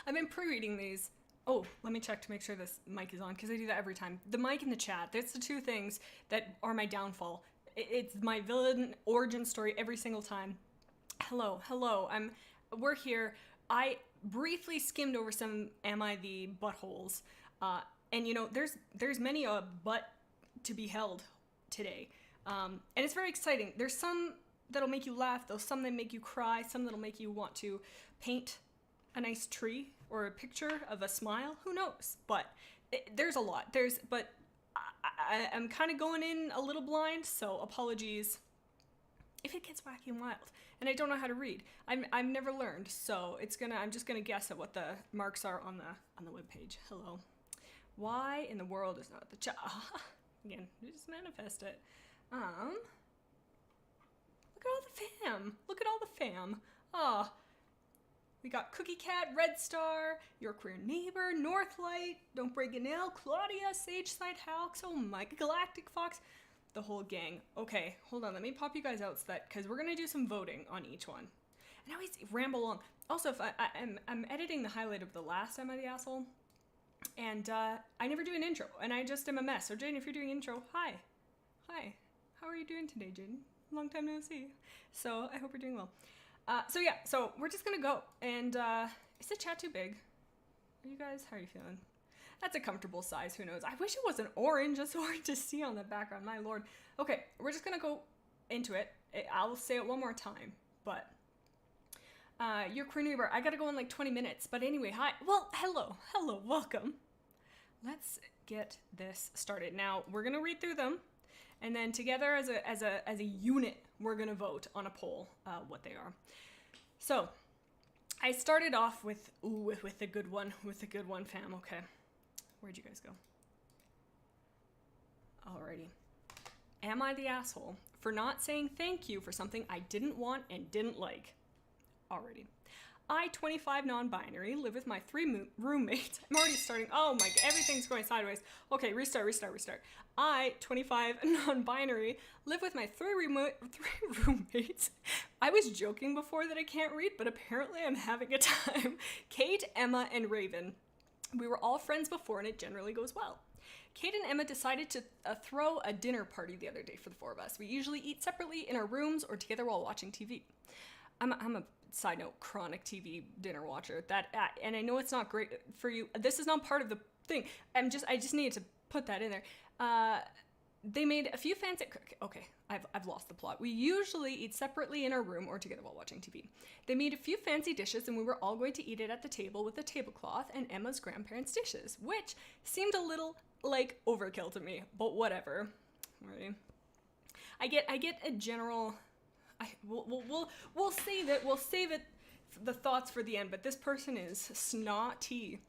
I've been pre-reading these. Oh, let me check to make sure this mic is on, because I do that every time. The mic and the chat, that's the two things that are my downfall. It's my villain origin story every single time. Hello. We're here. I briefly skimmed over some Am I the Buttholes. And there's many a butt to be held today. And it's very exciting. There's some that'll make you laugh, there's some that make you cry, some that'll make you want to paint a nice tree or a picture of a smile. Who knows? But there's a lot. But I'm kind of going in a little blind, so apologies if it gets wacky and wild. And I don't know how to read. I've never learned, so I'm just gonna guess at what the marks are on the webpage. Hello. Why in the world is not the chat? Again, just manifest it. Look at all the fam. Look at all the fam. We got Cookie Cat, Red Star, Your Queer Neighbor, Northlight, Don't Break a Nail, Claudia, Sage Side Halks, oh my, Galactic Fox, the whole gang. Okay, hold on, let me pop you guys out so that, because we're going to do some voting on each one. And I always ramble on. Also, if I'm editing the highlight of the last Am I the Asshole, and I never do an intro, and I just am a mess. So Jaden, if you're doing intro, hi. How are you doing today, Jaden? Long time no see. So I hope you're doing well. So we're just gonna go. And is the chat too big? Are you guys, how are you feeling? That's a comfortable size, who knows? I wish it wasn't orange, it's hard to see on the background, my lord. Okay, we're just gonna go into it. I'll say it one more time, but Your Queer Neighbor, I gotta go in like 20 minutes, but anyway, hi. Well, hello, welcome. Let's get this started. Now, we're gonna read through them, and then together as a unit, we're gonna vote on a poll what they are. So, I started off with the good one, fam. Okay, where'd you guys go? Alrighty. Am I the asshole for not saying thank you for something I didn't want and didn't like? Already. I, 25 non-binary, live with my 3 roommates. I'm already starting. Oh my, everything's going sideways. Okay, restart. I, 25 non-binary, live with my 3 roommates. I was joking before that I can't read, but apparently I'm having a time. Kate, Emma, and Raven. We were all friends before, and it generally goes well. Kate and Emma decided to throw a dinner party the other day for the 4 of us. We usually eat separately in our rooms or together while watching TV. I'm a side note, chronic TV dinner watcher. And I know it's not great for you. This is not part of the thing. I just needed to put that in there. They made a few fancy. Okay, I've lost the plot. We usually eat separately in our room or together while watching TV. They made a few fancy dishes, and we were all going to eat it at the table with a tablecloth and Emma's grandparents' dishes, which seemed a little like overkill to me, but whatever. Right? I get a general. We'll save it. We'll save it, the thoughts for the end, but this person is snotty.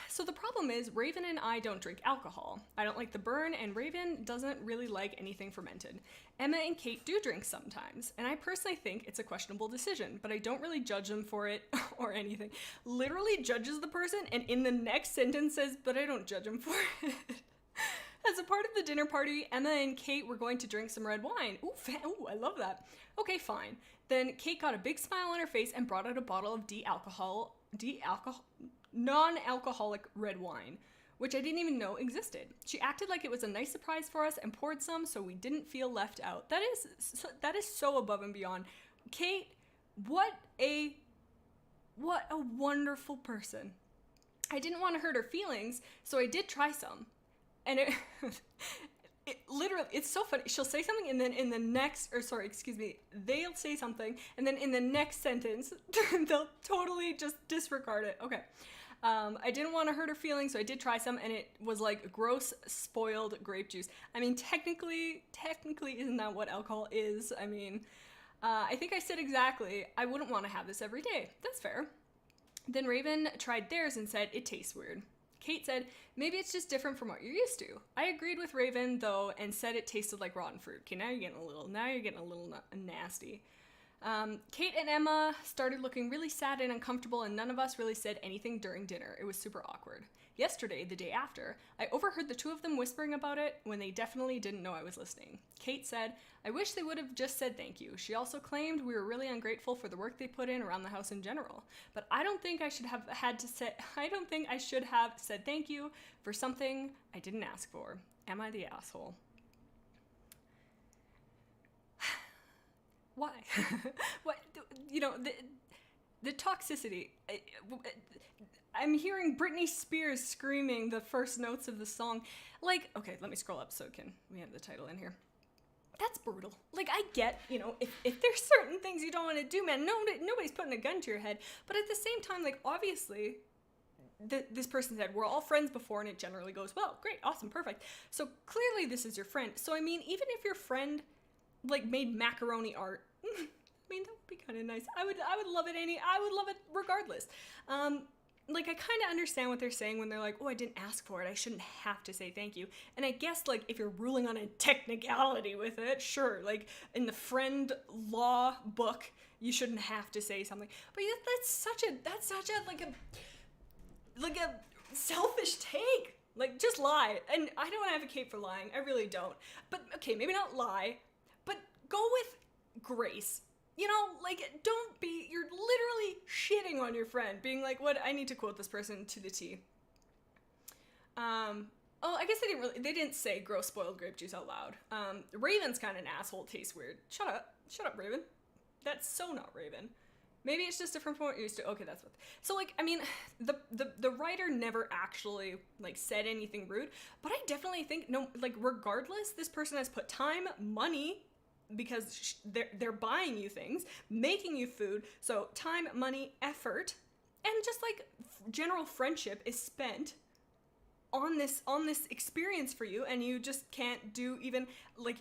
So the problem is, Raven and I don't drink alcohol. I don't like the burn, and Raven doesn't really like anything fermented. Emma and Kate do drink sometimes, and I personally think it's a questionable decision, but I don't really judge them for it or anything. Literally judges the person, and in the next sentence says, but I don't judge them for it. As a part of the dinner party, Emma and Kate were going to drink some red wine. Ooh, I love that. Okay, fine. Then Kate got a big smile on her face and brought out a bottle of non-alcoholic red wine, which I didn't even know existed. She acted like it was a nice surprise for us and poured some so we didn't feel left out. That is so above and beyond. Kate, what a wonderful person. I didn't want to hurt her feelings, so I did try some. And it literally, it's so funny. She'll say something and then in the next, they'll say something and then in the next sentence, they'll totally just disregard it. Okay. I didn't want to hurt her feelings, so I did try some, and it was like gross, spoiled grape juice. I mean, technically, isn't that what alcohol is? I mean, I think I said exactly, I wouldn't want to have this every day. That's fair. Then Raven tried theirs and said, it tastes weird. Kate said, maybe it's just different from what you're used to. I agreed with Raven, though, and said it tasted like rotten fruit. Okay, now you're getting a little nasty. Kate and Emma started looking really sad and uncomfortable, and none of us really said anything during dinner. It was super awkward. Yesterday, the day after, I overheard the two of them whispering about it when they definitely didn't know I was listening. Kate said, I wish they would have just said thank you. She also claimed we were really ungrateful for the work they put in around the house in general. But I don't think I should have said thank you for something I didn't ask for. Am I the asshole? Why? What? You know, the toxicity. I'm hearing Britney Spears screaming the first notes of the song. Like, okay, let me scroll up so we have the title in here. That's brutal. Like, I get, you know, if there's certain things you don't want to do, man, nobody's putting a gun to your head. But at the same time, like, obviously, this person said, we're all friends before, and it generally goes well. Great, awesome, perfect. So clearly this is your friend. So, I mean, even if your friend, like, made macaroni art, I mean, that would be kind of nice. I would love it I would love it regardless. Like, I kind of understand what they're saying when they're like, oh, I didn't ask for it. I shouldn't have to say thank you. And I guess, like, if you're ruling on a technicality with it, sure. Like, in the friend law book, you shouldn't have to say something. But yeah, that's such a selfish take. Like, just lie. And I don't advocate for lying. I really don't. But, okay, maybe not lie, but go with grace. You know, like, you're literally shitting on your friend, being like, what, I need to quote this person to the T. I guess they didn't say gross spoiled grape juice out loud. Raven's kind of an asshole, tastes weird. Shut up, Raven. That's so not Raven. Maybe it's just different from what you're used to. Okay, that's what. So, like, I mean, the writer never actually, like, said anything rude, but I definitely think, no, like, regardless, this person has put time, money, because they're buying you things, making you food, so time, money, effort, and just like general friendship is spent on this experience for you, and you just can't do even like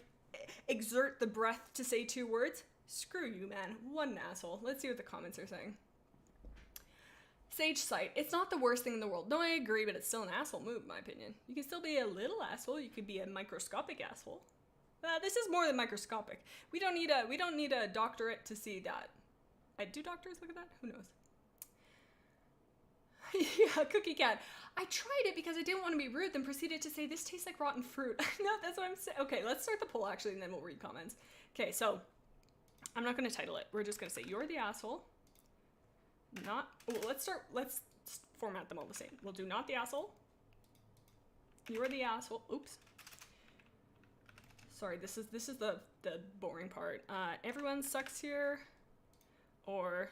exert the breath to say 2 words. Screw you, man. What an asshole. Let's see what the comments are saying. Sage Sight, it's not the worst thing in the world. No, I agree, but it's still an asshole move, in my opinion. You can still be a little asshole. You could be a microscopic asshole. This is more than microscopic. We don't need a doctorate to see that. Do doctors look at that? Who knows? Yeah, Cookie Cat. I tried it because I didn't want to be rude, then proceeded to say, this tastes like rotten fruit. No, that's what I'm saying. Okay, let's start the poll, actually, and then we'll read comments. Okay, so I'm not going to title it. We're just going to say, you're the asshole. Let's format them all the same. We'll do not the asshole. You're the asshole. Oops. Sorry, this is the boring part. Everyone sucks here, or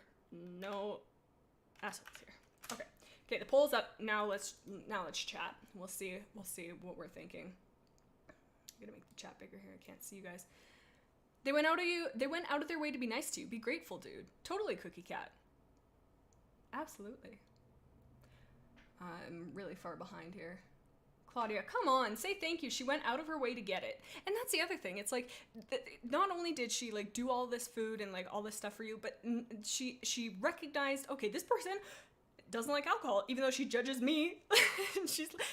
no assholes here. Okay, the poll's up. Now let's chat. We'll see what we're thinking. I'm gonna make the chat bigger here. I can't see you guys. They went out of their way to be nice to you. Be grateful, dude. Totally, Cookie Cat. Absolutely. I'm really far behind here. Claudia, come on, say thank you. She went out of her way to get it. And that's the other thing. It's like, not only did she like do all this food and like all this stuff for you, but she recognized, okay, this person doesn't like alcohol, even though she judges me.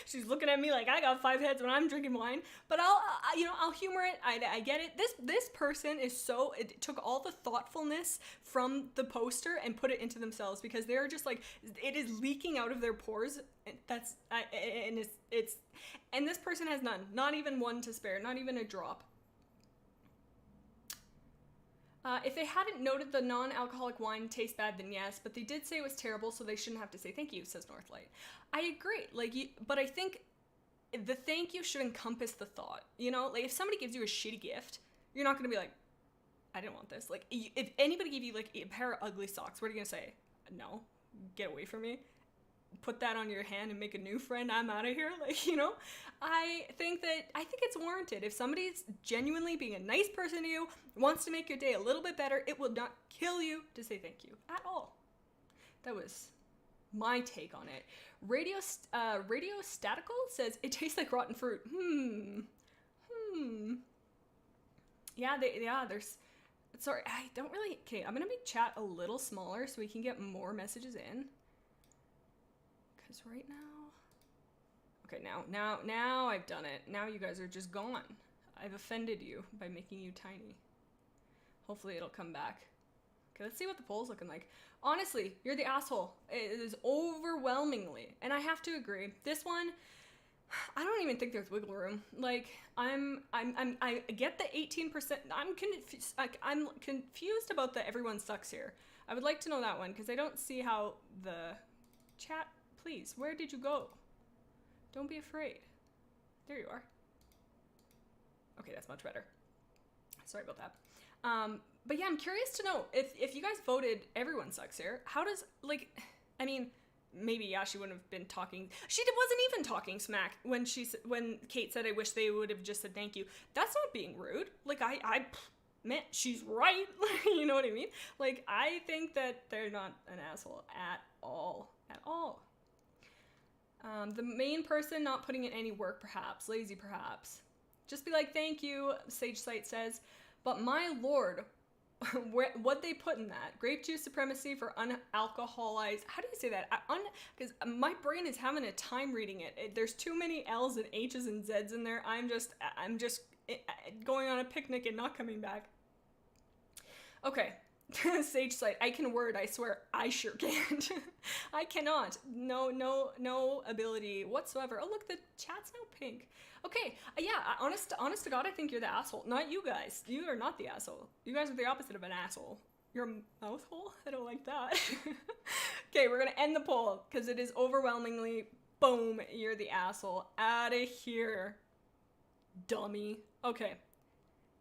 she's looking at me like I got 5 heads when I'm drinking wine. But I'll humor it. I get it. This person is it took all the thoughtfulness from the poster and put it into themselves, because they're just like, it is leaking out of their pores. And this person has none, not even one to spare, not even a drop. If they hadn't noted the non-alcoholic wine tastes bad, then yes, but they did say it was terrible, so they shouldn't have to say thank you, says Northlight. I agree, but I think the thank you should encompass the thought, you know? Like, if somebody gives you a shitty gift, you're not gonna be like, I didn't want this. Like, if anybody gave you, like, a pair of ugly socks, what are you gonna say? No, get away from me. Put that on your hand and make a new friend. I'm out of here. Like, you know, I think it's warranted. If somebody's genuinely being a nice person to you, wants to make your day a little bit better, it will not kill you to say thank you at all. That was my take on it. Radio Statical says it tastes like rotten fruit. Yeah, there's. Sorry, I don't really. Okay, I'm gonna make chat a little smaller so we can get more messages in. Cause right now. Okay, now I've done it. Now you guys are just gone. I've offended you by making you tiny. Hopefully it'll come back. Okay, let's see what the poll's looking like. Honestly, you're the asshole. It is overwhelmingly, and I have to agree. This one, I don't even think there's wiggle room. Like, I get the 18%. I'm confused about the everyone sucks here. I would like to know that one because I don't see how the chat. Please, where did you go? Don't be afraid. There you are. Okay, that's much better. Sorry about that. But yeah, I'm curious to know if you guys voted everyone sucks here. How does, like, I mean, maybe, yeah, she wouldn't have been talking. She wasn't even talking smack when Kate said, I wish they would have just said thank you. That's not being rude. Like, man, she's right. You know what I mean? Like, I think that they're not an asshole at all. At all. The main person not putting in any work, perhaps. Lazy, perhaps. Just be like, thank you, Sage Sight says. But my lord, what they put in that? Grape juice supremacy for unalcoholized. How do you say that? Because my brain is having a time reading it. There's too many L's and H's and Z's in there. I'm just going on a picnic and not coming back. Okay. Sage Sight, I can word, I swear, I sure can't. I cannot. No ability whatsoever. Oh, look, the chat's now pink. Okay, yeah, honest to God, I think you're the asshole. Not you guys. You are not the asshole. You guys are the opposite of an asshole. You're a mouth hole? I don't like that. Okay, we're gonna end the poll, because it is overwhelmingly, boom, you're the asshole. Outta here, dummy. Okay,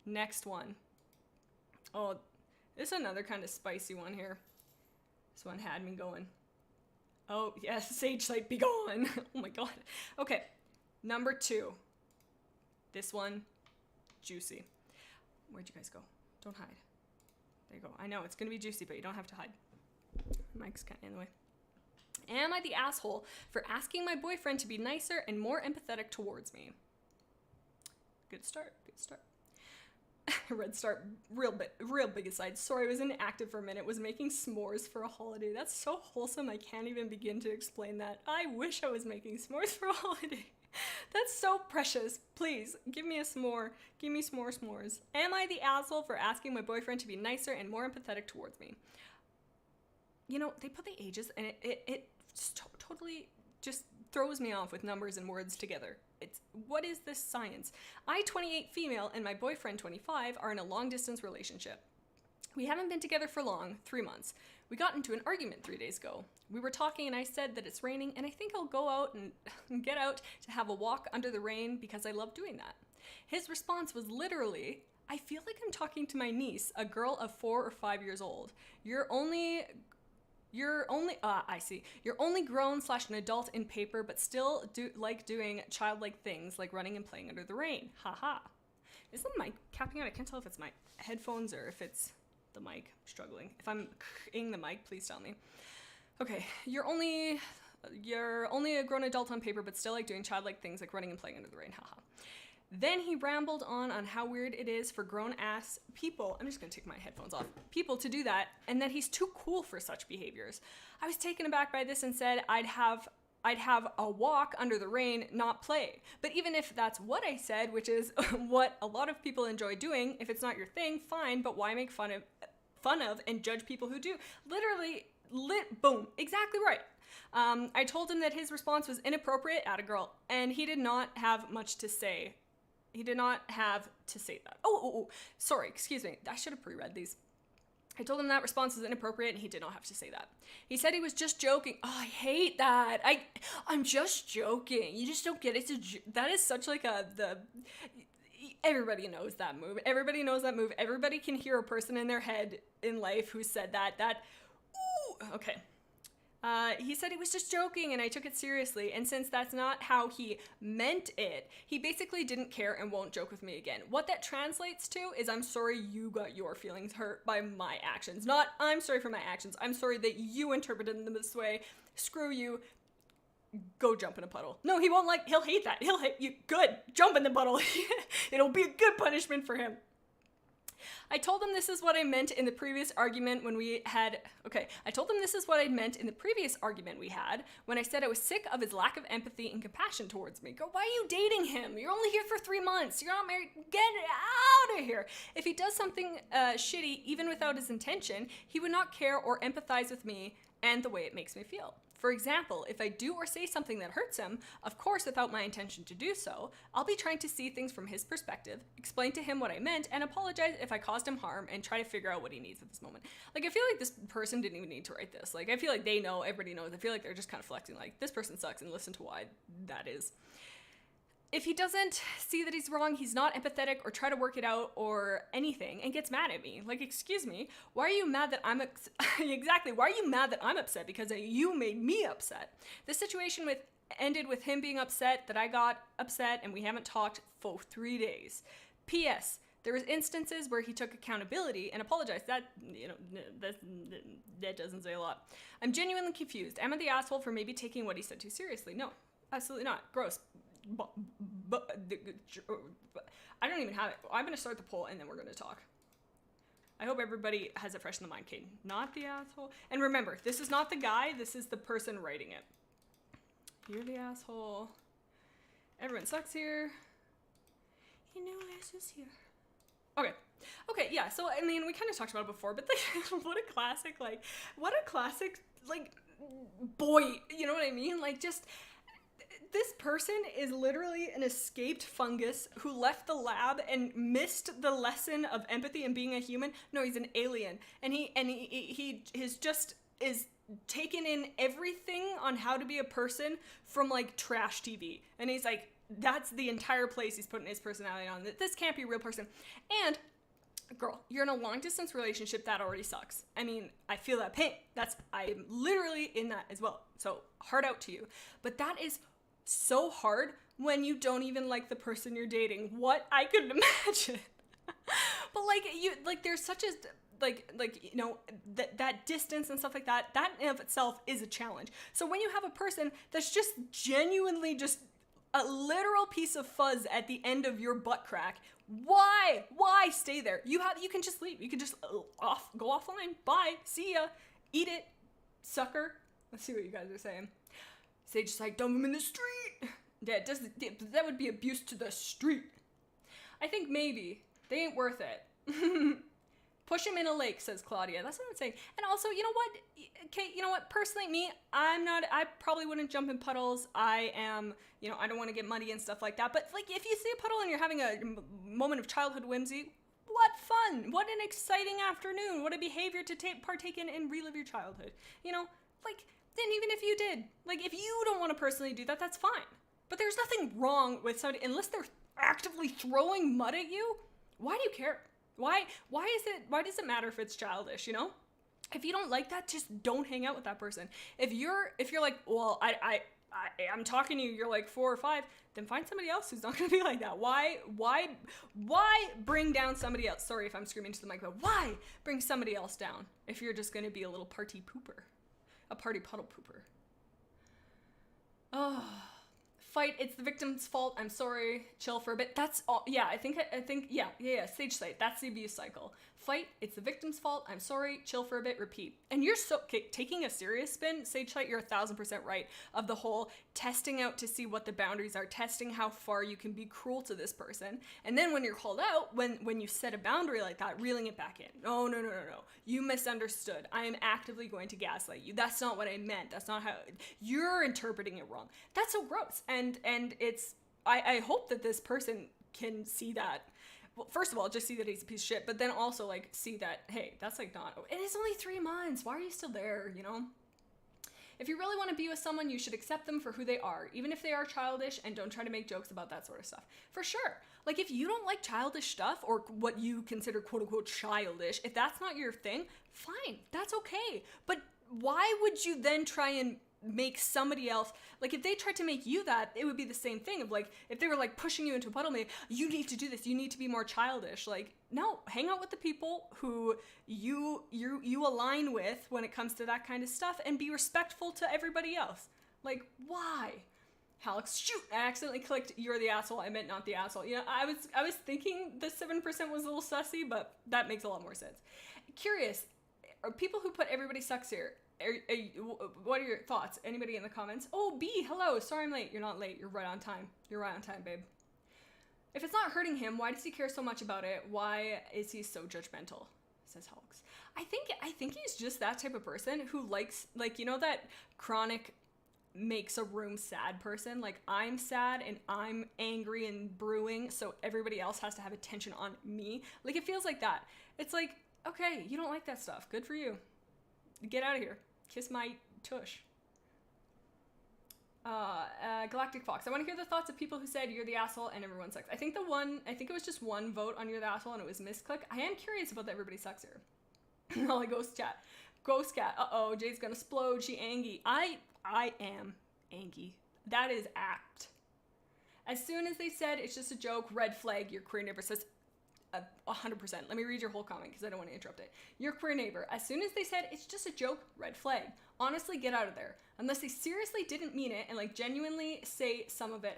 next one. Oh, this is another kind of spicy one here. This one had me going. Oh, yes, Sage Sight, be gone. Oh my god. Okay, number 2. This one, juicy. Where'd you guys go? Don't hide. There you go. I know, it's gonna be juicy, but you don't have to hide. Mike's kind of in the way. Am I the asshole for asking my boyfriend to be nicer and more empathetic towards me? Good start, good start. Red Star, real big aside. Sorry, I was inactive for a minute. Was making s'mores for a holiday. That's so wholesome. I can't even begin to explain that. I wish I was making s'mores for a holiday. That's so precious. Please, give me a s'more. Give me s'mores. Am I the asshole for asking my boyfriend to be nicer and more empathetic towards me? You know, they put the ages, and it totally just throws me off with numbers and words together. What is this science? I, 28 female, and my boyfriend, 25, are in a long-distance relationship. We haven't been together for long, 3 months. We got into an argument 3 days ago. We were talking and I said that it's raining and I think I'll go out and get out to have a walk under the rain because I love doing that. His response was literally, I feel like I'm talking to my niece, a girl of 4 or 5 years old. You're only grown / an adult in paper, but still like doing childlike things like running and playing under the rain. Haha. Is the mic capping out? I can't tell if it's my headphones or if it's the mic. I'm struggling. If I'm ing the mic, please tell me. Okay, you're only a grown adult on paper, but still like doing childlike things like running and playing under the rain. Haha. Then he rambled on how weird it is for grown-ass people, I'm just gonna take my headphones off, people to do that, and that he's too cool for such behaviors. I was taken aback by this and said I'd have a walk under the rain, not play. But even if that's what I said, which is what a lot of people enjoy doing, if it's not your thing, fine, but why make fun of and judge people who do? Literally, boom, exactly right. I told him that his response was inappropriate at a girl, and he did not have much to say. He did not have to say that. Oh, sorry, excuse me. I should have pre-read these. I told him that response was inappropriate and he did not have to say that. He said he was just joking. Oh, I hate that. I'm just joking. You just don't get it. That is such like everybody knows that move. Everybody knows that move. Everybody can hear a person in their head in life who said that. Okay. He said he was just joking and I took it seriously, and since that's not how he meant it, he basically didn't care and won't joke with me again. What that translates to is I'm sorry you got your feelings hurt by my actions. Not I'm sorry for my actions. I'm sorry that you interpreted them this way. Screw you. Go jump in a puddle. No, he'll hate that. He'll hate you. Good. Jump in the puddle. It'll be a good punishment for him. I told him this is what I meant in the previous argument when we had. Okay, I told him this is what I meant in the previous argument we had when I said I was sick of his lack of empathy and compassion towards me. Girl, why are you dating him? You're only here for 3 months. You're not married. Get out of here. If he does something shitty, even without his intention, he would not care or empathize with me and the way it makes me feel. For example, if I do or say something that hurts him, of course without my intention to do so, I'll be trying to see things from his perspective, explain to him what I meant, and apologize if I caused him harm, and try to figure out what he needs at this moment. Like, I feel like this person didn't even need to write this. Like, I feel like they know, everybody knows. I feel like they're just kind of flexing, like, this person sucks, and listen to why that is. If he doesn't see that he's wrong, he's not empathetic or try to work it out or anything and gets mad at me. Like, excuse me, why are you mad that I'm exactly, why are you mad that I'm upset? Because you made me upset. The situation ended with him being upset, that I got upset, and we haven't talked for 3 days. P.S. There was instances where he took accountability and apologized. That doesn't say a lot. I'm genuinely confused. Am I the asshole for maybe taking what he said too seriously? No, absolutely not. Gross. I don't even have it. I'm going to start the poll and then we're going to talk. I hope everybody has it fresh in the mind. Kate, not the asshole. And remember, this is not the guy. This is the person writing it. You're the asshole. Everyone sucks here. You know, ass is here. Okay, yeah. So, I mean, we kind of talked about it before, but like, what a classic, boy. You know what I mean? Like, just... This person is literally an escaped fungus who left the lab and missed the lesson of empathy and being a human. No, he's an alien, and he is taken in everything on how to be a person from like trash TV, and he's like, that's the entire place he's putting his personality on. This can't be a real person. And girl, you're in a long distance relationship. That already sucks. I mean, I feel that pain. I'm literally in that as well. So heart out to you. But that is so hard when you don't even like the person you're dating. What I couldn't imagine. But there's such a that distance and stuff like that in of itself is a challenge. So when you have a person that's just genuinely just a literal piece of fuzz at the end of your butt crack, why stay there? You can just leave. You can just go offline. Bye. See ya. Eat it, sucker. Let's see what you guys are saying. Sage's like, dump him in the street. Yeah, that would be abuse to the street. I think maybe. They ain't worth it. Push him in a lake, says Claudia. That's what I'm saying. And also, you know what, Kate, you know what? Personally, I probably wouldn't jump in puddles. I don't want to get muddy and stuff like that. But like, if you see a puddle and you're having a moment of childhood whimsy, what fun. What an exciting afternoon. What a behavior to partake in and relive your childhood. You know, like... Then even if you did, like, if you don't want to personally do that, that's fine. But there's nothing wrong with somebody, unless they're actively throwing mud at you. Why do you care? Why does it matter if it's childish, you know? If you don't like that, just don't hang out with that person. If you're like, well, I'm talking to you, you're like 4 or 5, then find somebody else who's not going to be like that. Why bring down somebody else? Sorry if I'm screaming to the mic, but why bring somebody else down if you're just going to be a little party pooper? A party puddle pooper. Oh, fight. It's the victim's fault. I'm sorry. Chill for a bit. That's all. Yeah, I think. Yeah. Sage slate. That's the abuse cycle. Fight. It's the victim's fault. I'm sorry. Chill for a bit. Repeat. And you're taking a serious spin. Sage slate. You're 1,000% right. Of the whole testing out to see what the boundaries are, testing how far you can be cruel to this person, and then when you're called out, when you set a boundary like that, reeling it back in. No. You misunderstood. I am actively going to gaslight you. That's not what I meant. That's not how you're interpreting it wrong. That's so gross. And it's. I hope that this person can see that. Well, first of all, just see that he's a piece of shit, but then also, like, see that, hey, that's, like, not... It is only 3 months. Why are you still there, you know? If you really want to be with someone, you should accept them for who they are, even if they are childish, and don't try to make jokes about that sort of stuff. For sure. Like, if you don't like childish stuff, or what you consider quote-unquote childish, if that's not your thing, fine. That's okay. But why would you then try and make somebody else, like, if they tried to make you that, it would be the same thing of, like, if they were, like, pushing you into a puddle, maybe, you need to do this, you need to be more childish. Like, no, hang out with the people who you align with when it comes to that kind of stuff, and be respectful to everybody else. Like, why? Alex, shoot, I accidentally clicked you're the asshole. I meant not the asshole. You know, I was thinking the 7% was a little sussy, but that makes a lot more sense. Curious, are people who put everybody sucks here, what are your thoughts? Anybody in the comments? Oh, B, hello. Sorry I'm late. You're not late. You're right on time. You're right on time, babe. If it's not hurting him, why does he care so much about it? Why is he so judgmental? Says Hulks. I think he's just that type of person who likes, like, you know, that chronic makes a room sad person. Like, I'm sad and I'm angry and brewing, so everybody else has to have attention on me. Like, it feels like that. It's like, okay, you don't like that stuff. Good for you. Get out of here. Kiss my tush. Galactic Fox. I want to hear the thoughts of people who said you're the asshole and everyone sucks. I think it was just one vote on you're the asshole and it was misclick. I am curious about the everybody sucks here. Holly Ghost Chat. Ghost Cat. Uh-oh, Jay's gonna explode. She angy. I am angy. That is apt. As soon as they said it's just a joke, red flag, your queer neighbor says 100%. Let me read your whole comment because I don't want to interrupt it. Your queer neighbor. As soon as they said it's just a joke, red flag. Honestly, get out of there. Unless they seriously didn't mean it and like genuinely say some of it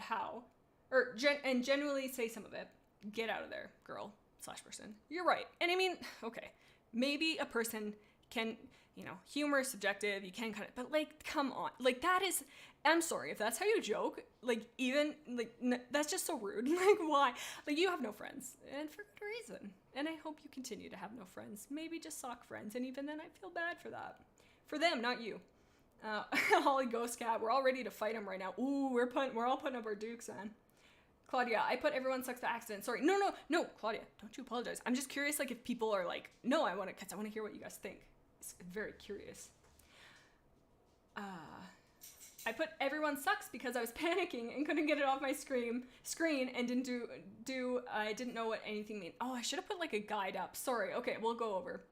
genuinely say some of it, get out of there, girl / person. You're right. And I mean, okay, maybe a person can, you know, humor is subjective, you can kind of, but like, come on, like that is, I'm sorry, if that's how you joke, like even, like, that's just so rude. Like, why? Like, you have no friends, and for good reason. And I hope you continue to have no friends. Maybe just sock friends, and even then I feel bad for that. For them, not you. Holly Ghost Cat, we're all ready to fight him right now. Ooh, we're all putting up our dukes, man. Claudia, I put everyone sucks by accident. Sorry. No, Claudia, don't you apologize. I'm just curious, like, if people are like, no, I want to hear what you guys think. It's very curious. I put everyone sucks because I was panicking and couldn't get it off my screen and I didn't know what anything meant. Oh, I should have put like a guide up. Sorry. Okay, we'll go over.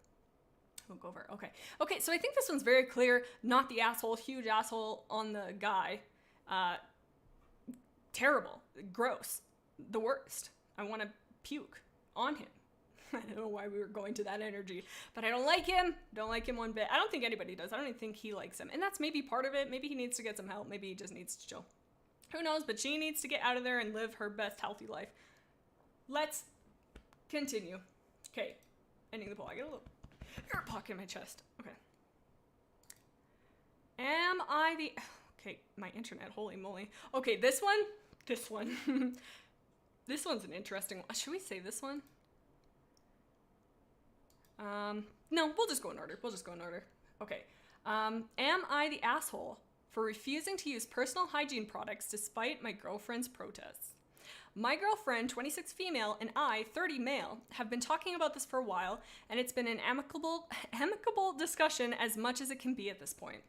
Okay, so I think this one's very clear. Not the asshole, huge asshole on the guy. Terrible, gross, the worst. I want to puke on him. I don't know why we were going to that energy, but I don't like him. Don't like him one bit. I don't think anybody does. I don't even think he likes him. And that's maybe part of it. Maybe he needs to get some help. Maybe he just needs to chill. Who knows? But she needs to get out of there and live her best healthy life. Let's continue. Okay, ending the poll. I get a little air pocket in my chest. Okay. Am I the... Okay, my internet. Holy moly. Okay, this one. This one's an interesting one. Should we say this one? No, we'll just go in order. Okay. Am I the asshole for refusing to use personal hygiene products despite my girlfriend's protests? My girlfriend, 26 female, and I, 30 male, have been talking about this for a while, and it's been an amicable discussion as much as it can be at this point.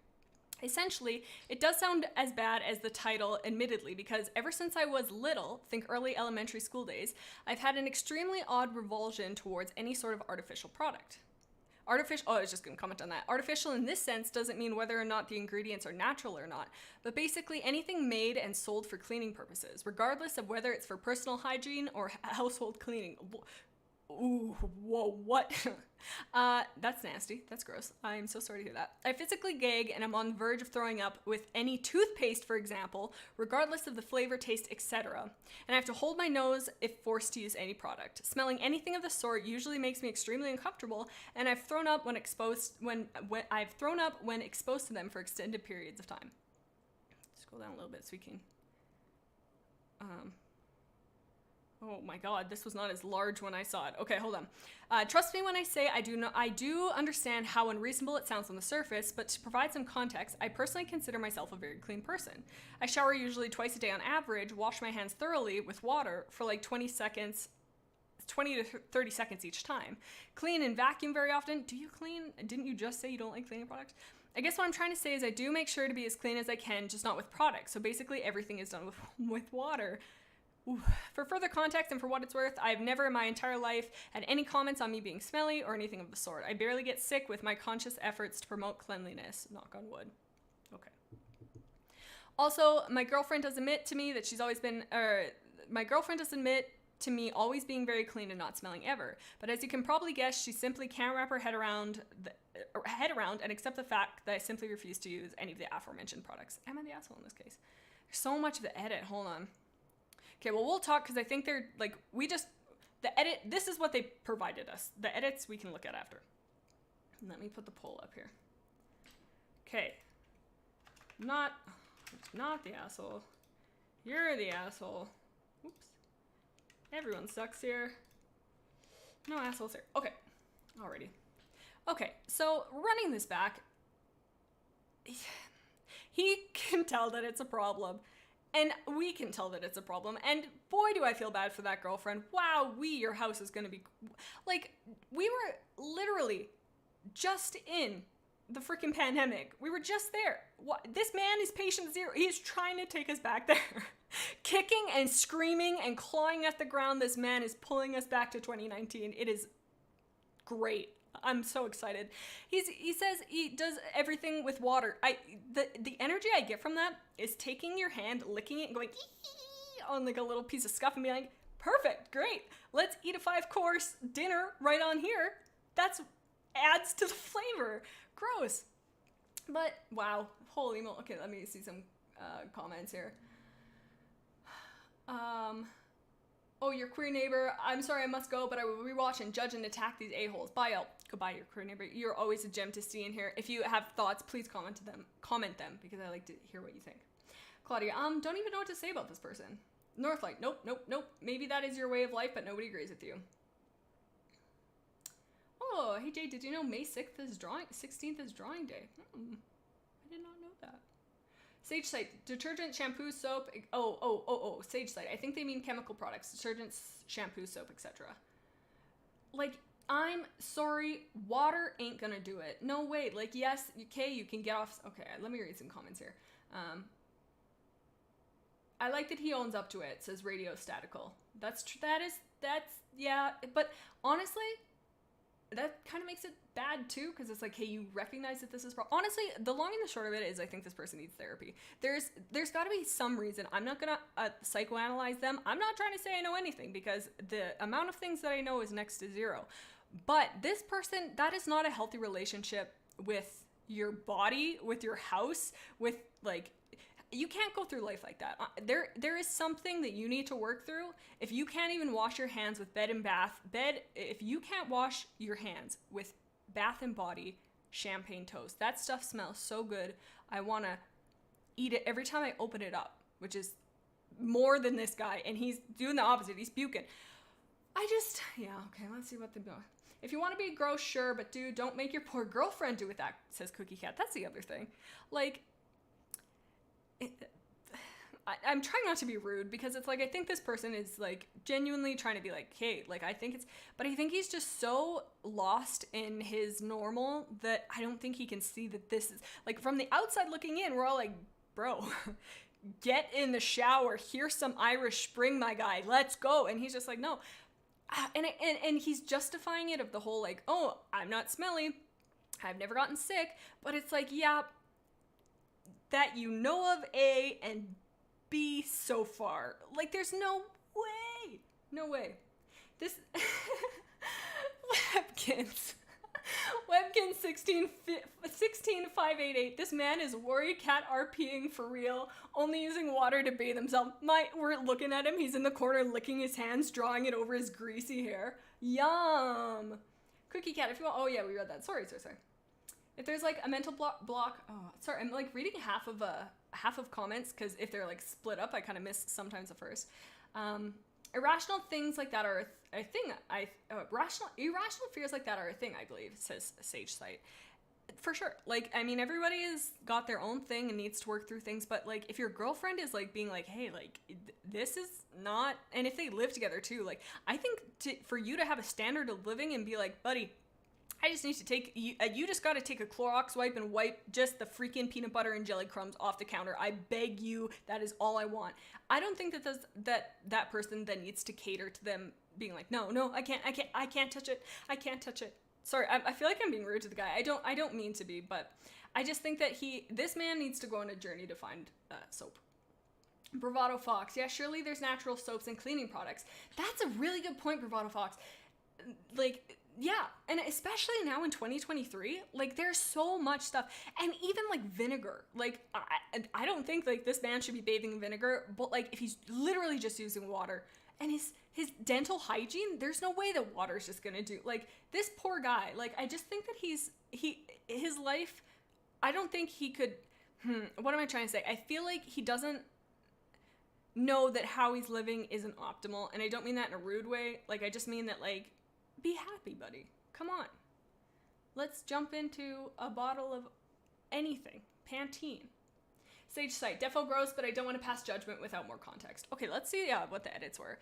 Essentially, it does sound as bad as the title, admittedly, because ever since I was little, think early elementary school days, I've had an extremely odd revulsion towards any sort of artificial product. I was just going to comment on that. Artificial in this sense doesn't mean whether or not the ingredients are natural or not, but basically anything made and sold for cleaning purposes, regardless of whether it's for personal hygiene or household cleaning. Ooh, whoa, what? That's nasty. That's gross. I'm so sorry to hear that. I physically gag and I'm on the verge of throwing up with any toothpaste, for example, regardless of the flavor, taste, etc. And I have to hold my nose if forced to use any product. Smelling anything of the sort usually makes me extremely uncomfortable, and I've thrown up when exposed to them for extended periods of time. Scroll down a little bit so we can. Oh my God, this was not as large when I saw it. Okay, hold on. Trust me when I say I do understand how unreasonable it sounds on the surface, but to provide some context, I personally consider myself a very clean person. I shower usually twice a day on average, wash my hands thoroughly with water for like 20 to 30 seconds each time. Clean and vacuum very often. Do you clean? Didn't you just say you don't like cleaning products? I guess what I'm trying to say is I do make sure to be as clean as I can, just not with products. So basically everything is done with water. Ooh. For further context and for what it's worth, I've never in my entire life had any comments on me being smelly or anything of the sort. I barely get sick with my conscious efforts to promote cleanliness. Knock on wood. Okay. Also, my girlfriend does admit to me that she's always been, always being very clean and not smelling ever. But as you can probably guess, she simply can't wrap her head around and accept the fact that I simply refuse to use any of the aforementioned products. Am I the asshole in this case? So much of the edit. Hold on. Okay, well, we'll talk because I think they're like, the edit, this is what they provided us. The edits we can look at after. Let me put the poll up here. Okay. Not the asshole. You're the asshole. Oops. Everyone sucks here. No assholes here. Okay. Alrighty. Okay, so running this back, he can tell that it's a problem. And we can tell that it's a problem. And boy, do I feel bad for that girlfriend. Wow, your house is going to be... Like, we were literally just in the freaking pandemic. We were just there. This man is patient zero. He's trying to take us back there. Kicking and screaming and clawing at the ground. This man is pulling us back to 2019. It is great. I'm so excited. He says he does everything with water. The energy I get from that is taking your hand, licking it, and going on like a little piece of scuff and being like, perfect, great. Let's eat a 5-course dinner right on here. That's adds to the flavor. Gross. But wow, holy moly. Okay, let me see some comments here. Oh, your queer neighbor. I'm sorry, I must go, but I will rewatch and judge and attack these a-holes. Bye, El. Goodbye, your queer neighbor. You're always a gem to see in here. If you have thoughts, please comment them because I like to hear what you think. Claudia, don't even know what to say about this person. Northlight, nope. Maybe that is your way of life, but nobody agrees with you. Oh, hey Jay, did you know May 16th is drawing day? I did not know that. Sage Site, detergent, shampoo, soap. Oh, Sage Site. I think they mean chemical products, detergents, shampoo, soap, etc. Like, I'm sorry, water ain't gonna do it. No way. Like, yes, okay, you can get off. Okay, let me read some comments here. I like that he owns up to it. Says Radio Statical. That's yeah. But honestly, that kind of makes it bad too, because it's like, hey, you recognize that this is honestly, the long and the short of it is I think this person needs therapy. There's got to be some reason. I'm not gonna psychoanalyze them. I'm not trying to say I know anything because the amount of things that I know is next to zero. But this person, that is not a healthy relationship with your body, with your house, with like, you can't go through life like that. There is something that you need to work through. If you can't even wash your hands with if you can't wash your hands with Bath and Body champagne toast, that stuff smells so good. I want to eat it every time I open it up, which is more than this guy. And he's doing the opposite. He's puking. Okay, let's see what the... If you want to be gross, sure, but dude, don't make your poor girlfriend do it, that says Cookie Cat. That's the other thing. Like... I'm trying not to be rude because it's like, I think this person is like genuinely trying to be like, hey, like I think he's just so lost in his normal that I don't think he can see that this is like, from the outside looking in, we're all like, bro, get in the shower. Here's some Irish Spring, my guy. Let's go. And he's just like, no. And he's justifying it of the whole like, oh, I'm not smelly. I've never gotten sick. But it's like, yeah, that you know of, A, and B so far. Like, there's no way. This Webkins 16588. This man is worry cat RPing for real, only using water to bathe himself. We're looking at him. He's in the corner licking his hands, drawing it over his greasy hair. Yum. Cookie Cat, if you want. Oh yeah, we read that. Sorry. If there's like a mental block, sorry, I'm like reading half of comments because if they're like split up, I kind of miss sometimes the first. Irrational things like that are a thing. Irrational fears like that are a thing, I believe, says Sage Site. For sure. Like, I mean, everybody has got their own thing and needs to work through things, but like if your girlfriend is like being like, hey, like this is not, and if they live together too, like I think for you to have a standard of living and be like, buddy, I just need to take, you just got to take a Clorox wipe and wipe just the freaking peanut butter and jelly crumbs off the counter. I beg you, that is all I want. I don't think that person then needs to cater to them being like, no, I can't touch it. I can't touch it. Sorry, I feel like I'm being rude to the guy. I don't mean to be, but I just think that this man needs to go on a journey to find soap. Bravado Fox. Yeah, surely there's natural soaps and cleaning products. That's a really good point, Bravado Fox. Like, Yeah, and especially now in 2023, like there's so much stuff, and even like vinegar. Like I don't think like this man should be bathing in vinegar, but like if he's literally just using water and his dental hygiene, there's no way that water's just gonna do. Like this poor guy. Like I just think that his life. I don't think he could. What am I trying to say? I feel like he doesn't know that how he's living isn't optimal, and I don't mean that in a rude way. Like I just mean that like. Be happy, buddy. Come on. Let's jump into a bottle of anything. Pantene. Sage site. Defo gross, but I don't want to pass judgment without more context. Okay, let's see what the edits were.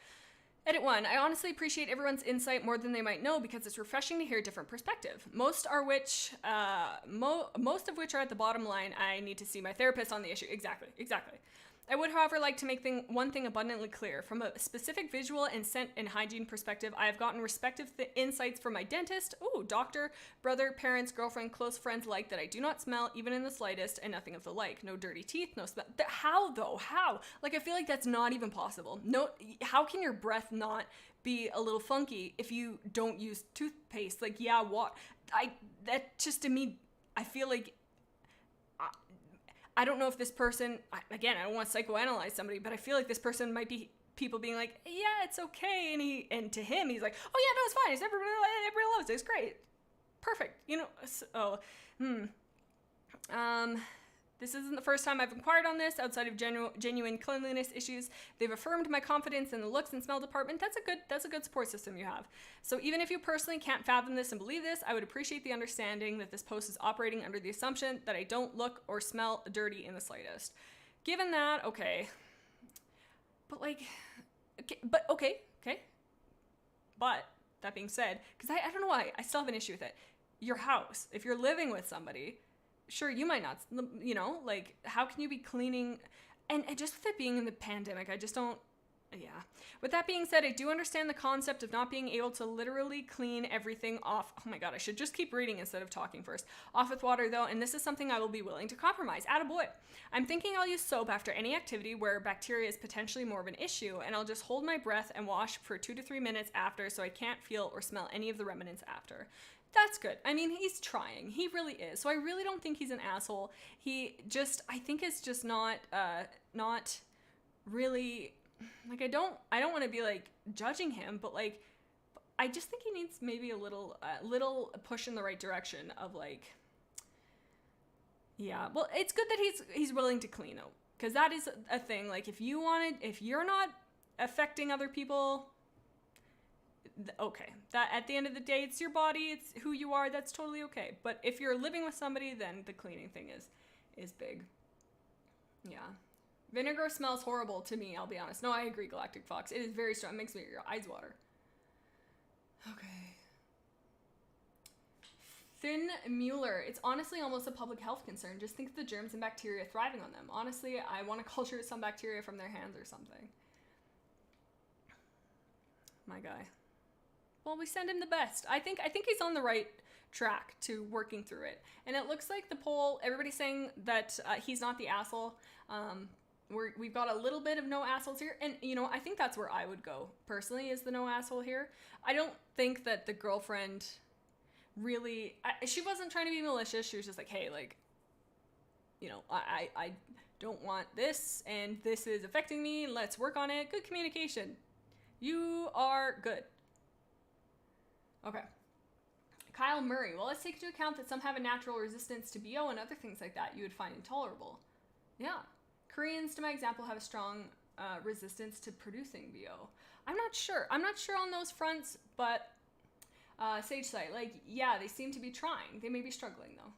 Edit 1. I honestly appreciate everyone's insight more than they might know because it's refreshing to hear a different perspective. Most of which are at the bottom line. I need to see my therapist on the issue. Exactly. I would, however, like to make one thing abundantly clear. From a specific visual and scent and hygiene perspective, I have gotten respective insights from my dentist, doctor, brother, parents, girlfriend, close friends alike that I do not smell even in the slightest and nothing of the like. No dirty teeth, no smell. How though? How? Like I feel like that's not even possible. No, how can your breath not be a little funky if you don't use toothpaste? Like what? That just to me, I feel like. I don't know if this person, again, I don't want to psychoanalyze somebody, but I feel like this person might be people being like, yeah, it's okay. And to him, he's like, oh yeah, no, it's fine. Everybody loves it. It's great. Perfect. This isn't the first time I've inquired on this outside of genuine cleanliness issues. They've affirmed my confidence in the looks and smell department. That's a good support system you have. So even if you personally can't fathom this and believe this, I would appreciate the understanding that this post is operating under the assumption that I don't look or smell dirty in the slightest. Given that, okay. But like, okay. But that being said, because I don't know why, I still have an issue with it. Your house, if you're living with somebody, sure, you might not, like, how can you be cleaning? And just with it being in the pandemic, I just don't, With that being said, I do understand the concept of not being able to literally clean everything off. Oh my God, I should just keep reading instead of talking first. Off with water, though, and this is something I will be willing to compromise. Attaboy. I'm thinking I'll use soap after any activity where bacteria is potentially more of an issue, and I'll just hold my breath and wash for 2 to 3 minutes after so I can't feel or smell any of the remnants after. That's good. I mean, he's trying. He really is. So I really don't think he's an asshole. I think it's just not really, like, I don't want to be, like, judging him, but, like, I just think he needs maybe a little push in the right direction of, like, yeah. Well, it's good that he's willing to clean, though, because that is a thing. Like, if you're not affecting other people, okay, that at the end of the day, it's your body, it's who you are, that's totally okay. But if you're living with somebody, then the cleaning thing is big. Yeah. Vinegar smells horrible to me, I'll be honest. No, I agree, Galactic Fox. It is very strong. It makes your eyes water. Okay. Finn Mueller. It's honestly almost a public health concern. Just think of the germs and bacteria thriving on them. Honestly, I want to culture some bacteria from their hands or something. My guy. Well, we send him the best. I think he's on the right track to working through it. And it looks like the poll, everybody's saying that he's not the asshole. We've got a little bit of no assholes here. And, I think that's where I would go, personally, is the no asshole here. I don't think that the girlfriend really... she wasn't trying to be malicious. She was just like, hey, like, I don't want this, and this is affecting me. Let's work on it. Good communication. You are good. Okay. Kyle Murray. Well, let's take into account that some have a natural resistance to BO and other things like that you would find intolerable. Yeah. Koreans, to my example, have a strong resistance to producing BO. I'm not sure on those fronts, but Sage Sight, like, yeah, they seem to be trying. They may be struggling, though.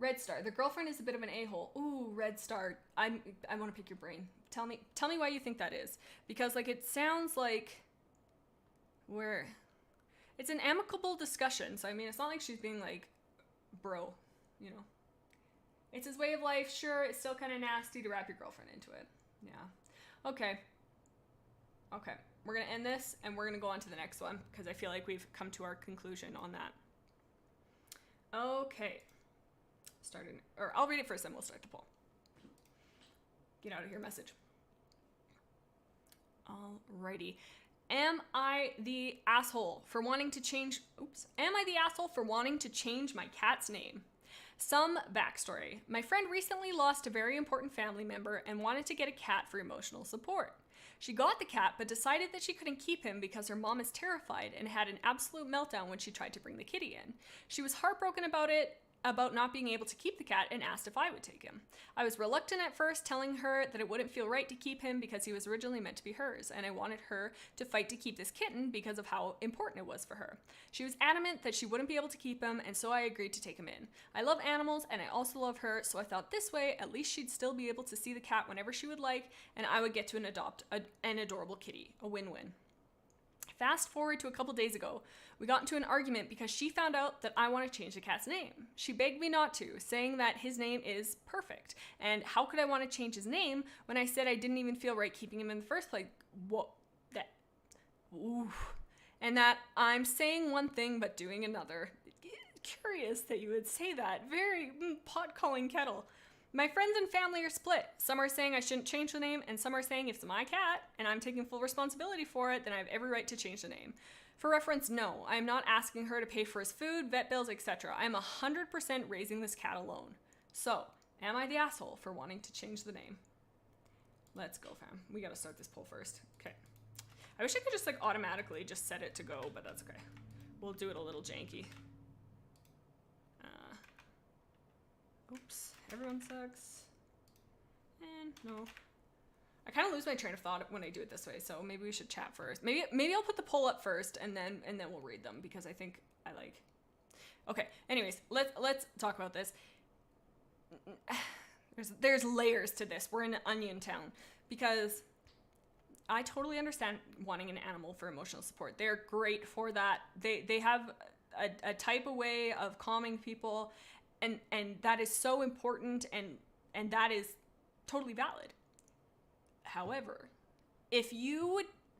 Red Star. The girlfriend is a bit of an a-hole. Ooh, Red Star. I want to pick your brain. Tell me why you think that is. Because, like, it sounds like it's an amicable discussion. So, I mean, it's not like she's being like, bro, It's his way of life. Sure, it's still kind of nasty to wrap your girlfriend into it. Yeah. Okay. We're going to end this, and we're going to go on to the next one, because I feel like we've come to our conclusion on that. Okay. I'll read it first, then we'll start the poll. Get out of here, message. Alrighty. Am I the asshole for wanting to change... Am I the asshole for wanting to change my cat's name? Some backstory. My friend recently lost a very important family member and wanted to get a cat for emotional support. She got the cat, but decided that she couldn't keep him because her mom is terrified and had an absolute meltdown when she tried to bring the kitty in. She was heartbroken about not being able to keep the cat and asked if I would take him. I was reluctant at first, telling her that it wouldn't feel right to keep him because he was originally meant to be hers, and I wanted her to fight to keep this kitten because of how important it was for her. She was adamant that she wouldn't be able to keep him, and so I agreed to take him in. I love animals, and I also love her, so I thought this way, at least she'd still be able to see the cat whenever she would like, and I would get to adopt an adorable kitty. A win-win. Fast forward to a couple days ago, we got into an argument because she found out that I want to change the cat's name. She begged me not to, saying that his name is perfect. And how could I want to change his name when I said I didn't even feel right keeping him in the first place? What? That. Ooh. And that I'm saying one thing but doing another. Curious that you would say that. Very pot calling kettle. My friends and family are split. Some are saying I shouldn't change the name, and some are saying if it's my cat and I'm taking full responsibility for it, then I have every right to change the name. For reference, no, I am not asking her to pay for his food, vet bills, etc. I am 100% raising this cat alone. So, am I the asshole for wanting to change the name? Let's go, fam. We gotta start this poll first. Okay. I wish I could just like automatically just set it to go, but that's okay. We'll do it a little janky. Oops. Everyone sucks. And no. I kind of lose my train of thought when I do it this way, so maybe we should chat first. Maybe I'll put the poll up first and then we'll read them because I think I like. Okay. Anyways, let's talk about this. There's layers to this. We're in Onion Town because I totally understand wanting an animal for emotional support. They're great for that. They have a type of way of calming people. And that is so important and that is totally valid. However, if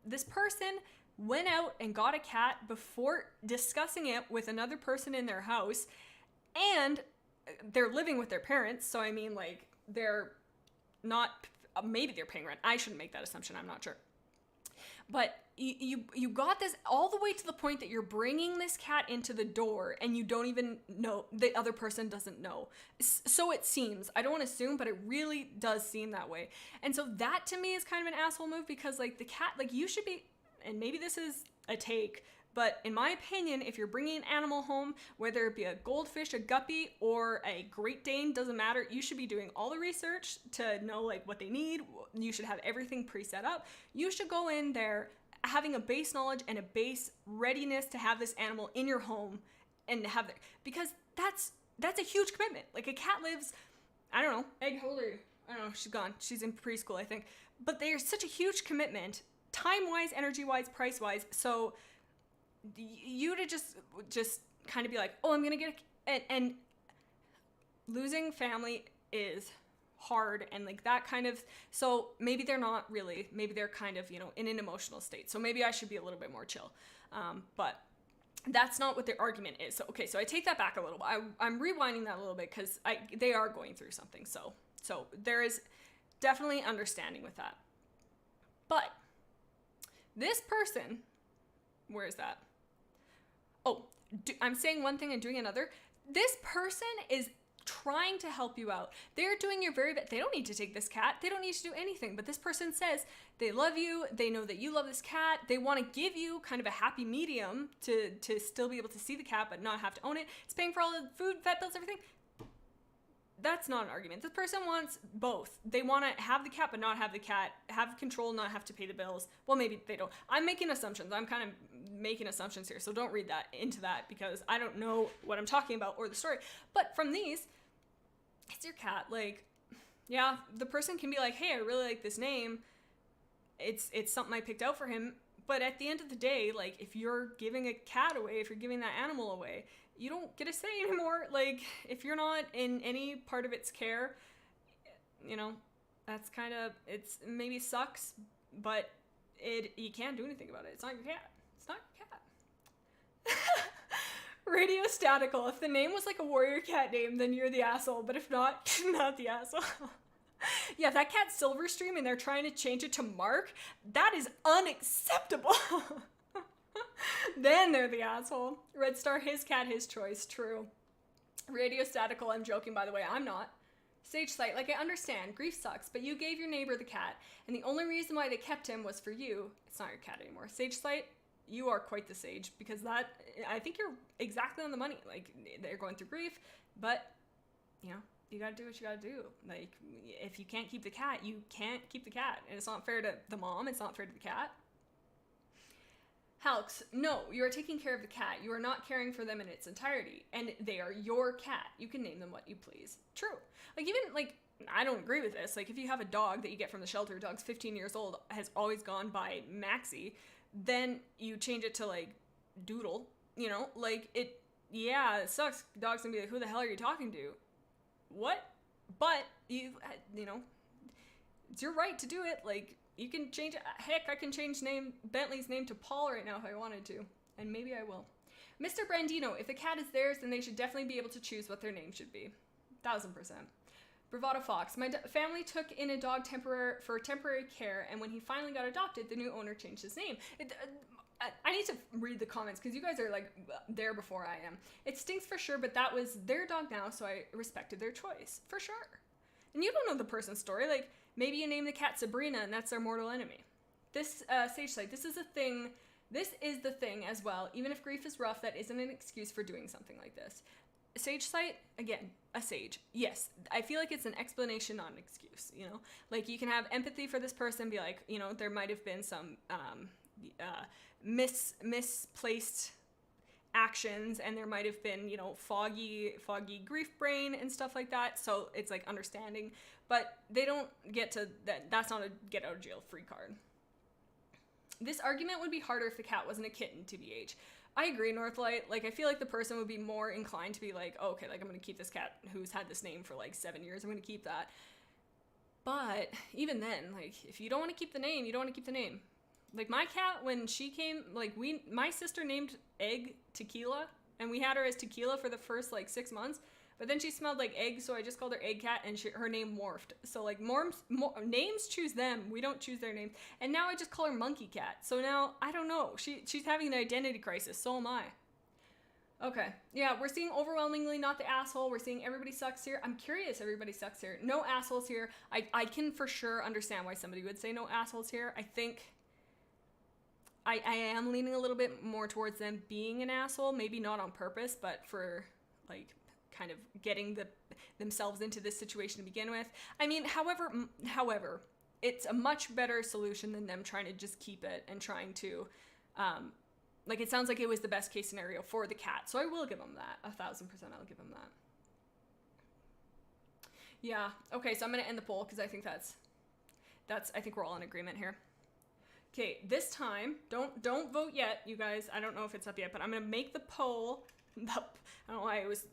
this person went out and got a cat before discussing it with another person in their house and they're living with their parents, so I mean like they're not, maybe they're paying rent. I shouldn't make that assumption, I'm not sure. But you got this all the way to the point that you're bringing this cat into the door and you don't even know, the other person doesn't know. So it seems. I don't want to assume, but it really does seem that way. And so that to me is kind of an asshole move because like the cat, like you should be, and maybe this is a take, but in my opinion, if you're bringing an animal home, whether it be a goldfish, a guppy, or a Great Dane, doesn't matter. You should be doing all the research to know like what they need. You should have everything pre-set up. You should go in there having a base knowledge and a base readiness to have this animal in your home and have their, because that's a huge commitment. Like a cat lives, I don't know, egg holder. I don't know, she's gone. She's in preschool, I think. But they're such a huge commitment, time-wise, energy-wise, price-wise. So you to just kind of be like, oh, I'm gonna get and losing family is hard and like that kind of, so maybe they're not really, maybe they're kind of, you know, in an emotional state, so maybe I should be a little bit more chill, but that's not what their argument is. So okay, so I take that back a little bit. I'm rewinding that a little bit because they are going through something, so there is definitely understanding with that. But this person, where is that? Oh, I'm saying one thing and doing another. This person is trying to help you out. They're doing your very best. They don't need to take this cat. They don't need to do anything. But this person says they love you. They know that you love this cat. They want to give you kind of a happy medium to still be able to see the cat but not have to own it. It's paying for all the food, vet bills, everything. That's not an argument. This person wants both. They want to have the cat but not have the cat, have control, not have to pay the bills. Well, maybe they don't. I'm making assumptions. I'm kind of making assumptions here, so don't read that into that because I don't know what I'm talking about or the story. But from these, it's your cat. Like, yeah, the person can be like, hey, I really like this name. It's something I picked out for him. But at the end of the day, like, if you're giving a cat away, if you're giving that animal away, you don't get a say anymore. Like, if you're not in any part of its care, you know, that's kind of, it's maybe sucks, but you can't do anything about it. It's not your cat. It's not your cat. Radio Statical. If the name was like a warrior cat name, then you're the asshole. But if not, not the asshole. Yeah, that cat's Silverstream and they're trying to change it to Mark. That is unacceptable. Then they're the asshole. Red Star, his cat, his choice. True. Radio Statical, I'm joking, by the way. I'm not. Sage Sight, like, I understand. Grief sucks, but you gave your neighbor the cat, and the only reason why they kept him was for you. It's not your cat anymore. Sage Sight, you are quite the sage, because that, I think you're exactly on the money. Like, they're going through grief, but, you know, you gotta do what you gotta do. Like, if you can't keep the cat, you can't keep the cat. And it's not fair to the mom, it's not fair to the cat. Halks, no, you are taking care of the cat. You are not caring for them in its entirety. And they are your cat. You can name them what you please. True. Like, even, like, I don't agree with this. Like, if you have a dog that you get from the shelter, your dog's 15 years old, has always gone by Maxie, then you change it to, like, Doodle. You know? Like, it sucks. Dog's gonna be like, who the hell are you talking to? What? But, you know, it's your right to do it. Like, you can change it. Heck, I can change Bentley's name to Paul right now if I wanted to. And maybe I will. Mr. Brandino, if the cat is theirs, then they should definitely be able to choose what their name should be. 1000%. Bravado Fox, my family took in a dog for temporary care, and when he finally got adopted, the new owner changed his name. I need to read the comments, because you guys are, like, there before I am. It stinks for sure, but that was their dog now, so I respected their choice. For sure. And you don't know the person's story. Like, maybe you name the cat Sabrina, and that's their mortal enemy. This, Sage Sight, this is the thing as well. Even if grief is rough, that isn't an excuse for doing something like this. Sage Sight, again, a sage. Yes, I feel like it's an explanation, not an excuse, you know? Like, you can have empathy for this person, be like, you know, there might have been some misplaced actions, and there might have been, you know, foggy grief brain and stuff like that, so it's like understanding, but they don't get to that's not a get out of jail free card. This argument would be harder if the cat wasn't a kitten, TBH. I agree, Northlight. Like, I feel like the person would be more inclined to be like, oh, okay, like, I'm gonna keep this cat who's had this name for like 7 years, I'm gonna keep that. But even then, like, if you don't want to keep the name, you don't want to keep the name. Like, my cat, when she came, like, my sister named Egg Tequila, and we had her as Tequila for the first, like, 6 months, but then she smelled like egg, so I just called her Egg Cat, and her name morphed. So, like, names choose them, we don't choose their names, and now I just call her Monkey Cat. So now, I don't know, she's having an identity crisis, so am I. Okay, yeah, we're seeing overwhelmingly not the asshole, we're seeing everybody sucks here. I'm curious everybody sucks here. No assholes here. I can for sure understand why somebody would say no assholes here. I think I am leaning a little bit more towards them being an asshole, maybe not on purpose, but for, like, kind of getting themselves into this situation to begin with. I mean, however, it's a much better solution than them trying to just keep it and trying to, like, it sounds like it was the best case scenario for the cat, so I will give them that. 1000% I'll give them that. Yeah, okay, so I'm gonna end the poll, because I think that's, I think we're all in agreement here. Okay, this time, don't vote yet, you guys. I don't know if it's up yet, but I'm going to make the poll. I don't know why it was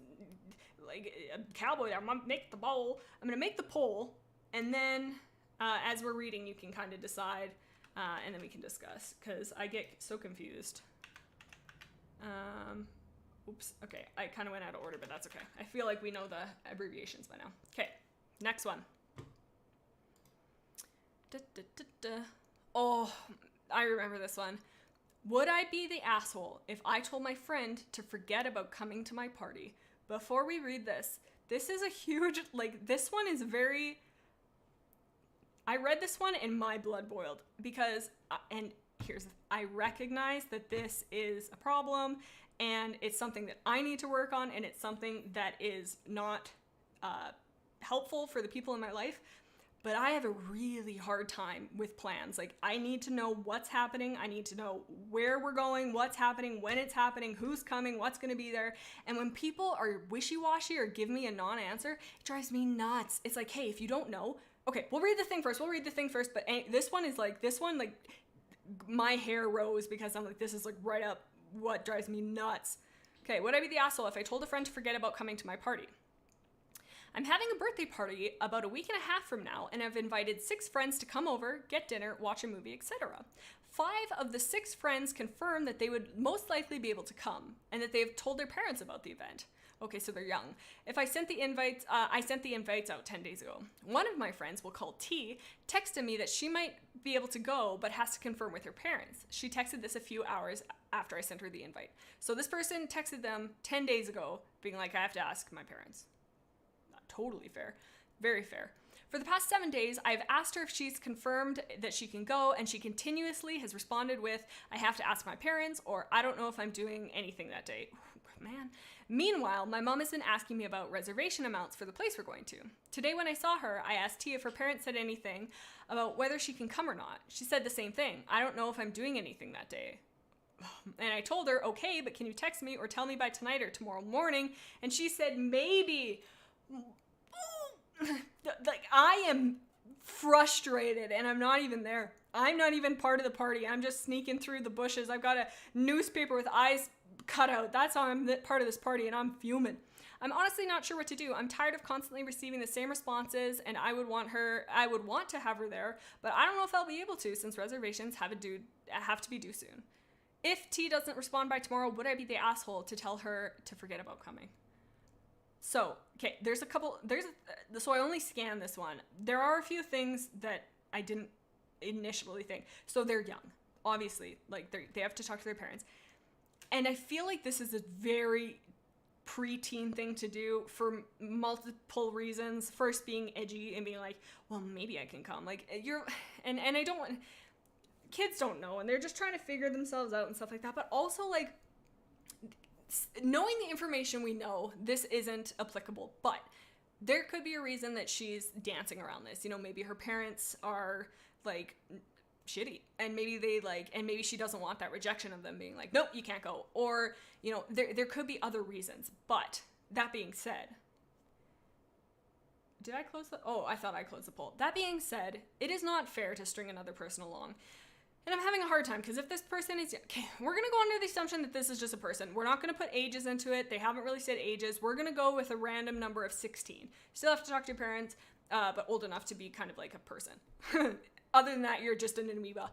like a cowboy there. I'm going to make the poll. I'm going to make the poll, and then as we're reading, you can kind of decide, and then we can discuss, because I get so confused. Oops, okay, I kind of went out of order, but that's okay. I feel like we know the abbreviations by now. Okay, next one. Oh, I remember this one. Would I be the asshole if I told my friend to forget about coming to my party? Before we read this is a huge, like, this one is very, I read this one and my blood boiled, because, and I recognize that this is a problem, and it's something that I need to work on, and it's something that is not helpful for the people in my life. But I have a really hard time with plans. Like, I need to know what's happening. I need to know where we're going, what's happening, when it's happening, who's coming, what's going to be there. And when people are wishy-washy or give me a non-answer, it drives me nuts. It's like, hey, if you don't know, okay, we'll read the thing first. But this one, my hair rose, because I'm like, this is like right up what drives me nuts. Okay, would I be the asshole if I told a friend to forget about coming to my party? I'm having a birthday party about a week and a half from now, and I've invited 6 friends to come over, get dinner, watch a movie, etc. 5 of the 6 friends confirm that they would most likely be able to come, and that they have told their parents about the event. Okay, so they're young. If I sent the invites, I sent the invites out 10 days ago. One of my friends, we'll call T, texted me that she might be able to go, but has to confirm with her parents. She texted this a few hours after I sent her the invite. So this person texted them 10 days ago, being like, I have to ask my parents. Not totally fair. Very fair. For the past 7 days, I've asked her if she's confirmed that she can go, and she continuously has responded with, I have to ask my parents, or I don't know if I'm doing anything that day. Man. Meanwhile, my mom has been asking me about reservation amounts for the place we're going to. Today when I saw her, I asked T if her parents said anything about whether she can come or not. She said the same thing. I don't know if I'm doing anything that day. And I told her, okay, but can you text me or tell me by tonight or tomorrow morning? And she said, maybe. Like, I am frustrated and I'm not even there. I'm not even part of the party. I'm just sneaking through the bushes. I've got a newspaper with eyes cut out. That's how I'm part of this party, and I'm fuming. I'm honestly not sure what to do. I'm tired of constantly receiving the same responses, and I would want to have her there, but I don't know if I'll be able to since reservations have to be due soon. If T doesn't respond by tomorrow, would I be the asshole to tell her to forget about coming? So, okay, so I only scanned this one. There are a few things that I didn't initially think. So they're young, obviously, like they have to talk to their parents. And I feel like this is a very preteen thing to do for multiple reasons. First, being edgy and being like, well, maybe I can come. Like, and I don't want, kids don't know, and they're just trying to figure themselves out and stuff like that. But also, like, knowing the information we know, this isn't applicable. But there could be a reason that she's dancing around this. You know, maybe her parents are, like, shitty, and maybe she doesn't want that rejection of them being like, nope, you can't go, or, you know, there could be other reasons. But that being said, I thought I closed the poll. That being said, it is not fair to string another person along, and I'm having a hard time because if this person is, okay, we're gonna go under the assumption that this is just a person. We're not gonna put ages into it. They haven't really said ages. We're gonna go with a random number of 16. Still have to talk to your parents, but old enough to be kind of like a person. Other than that, you're just an amoeba.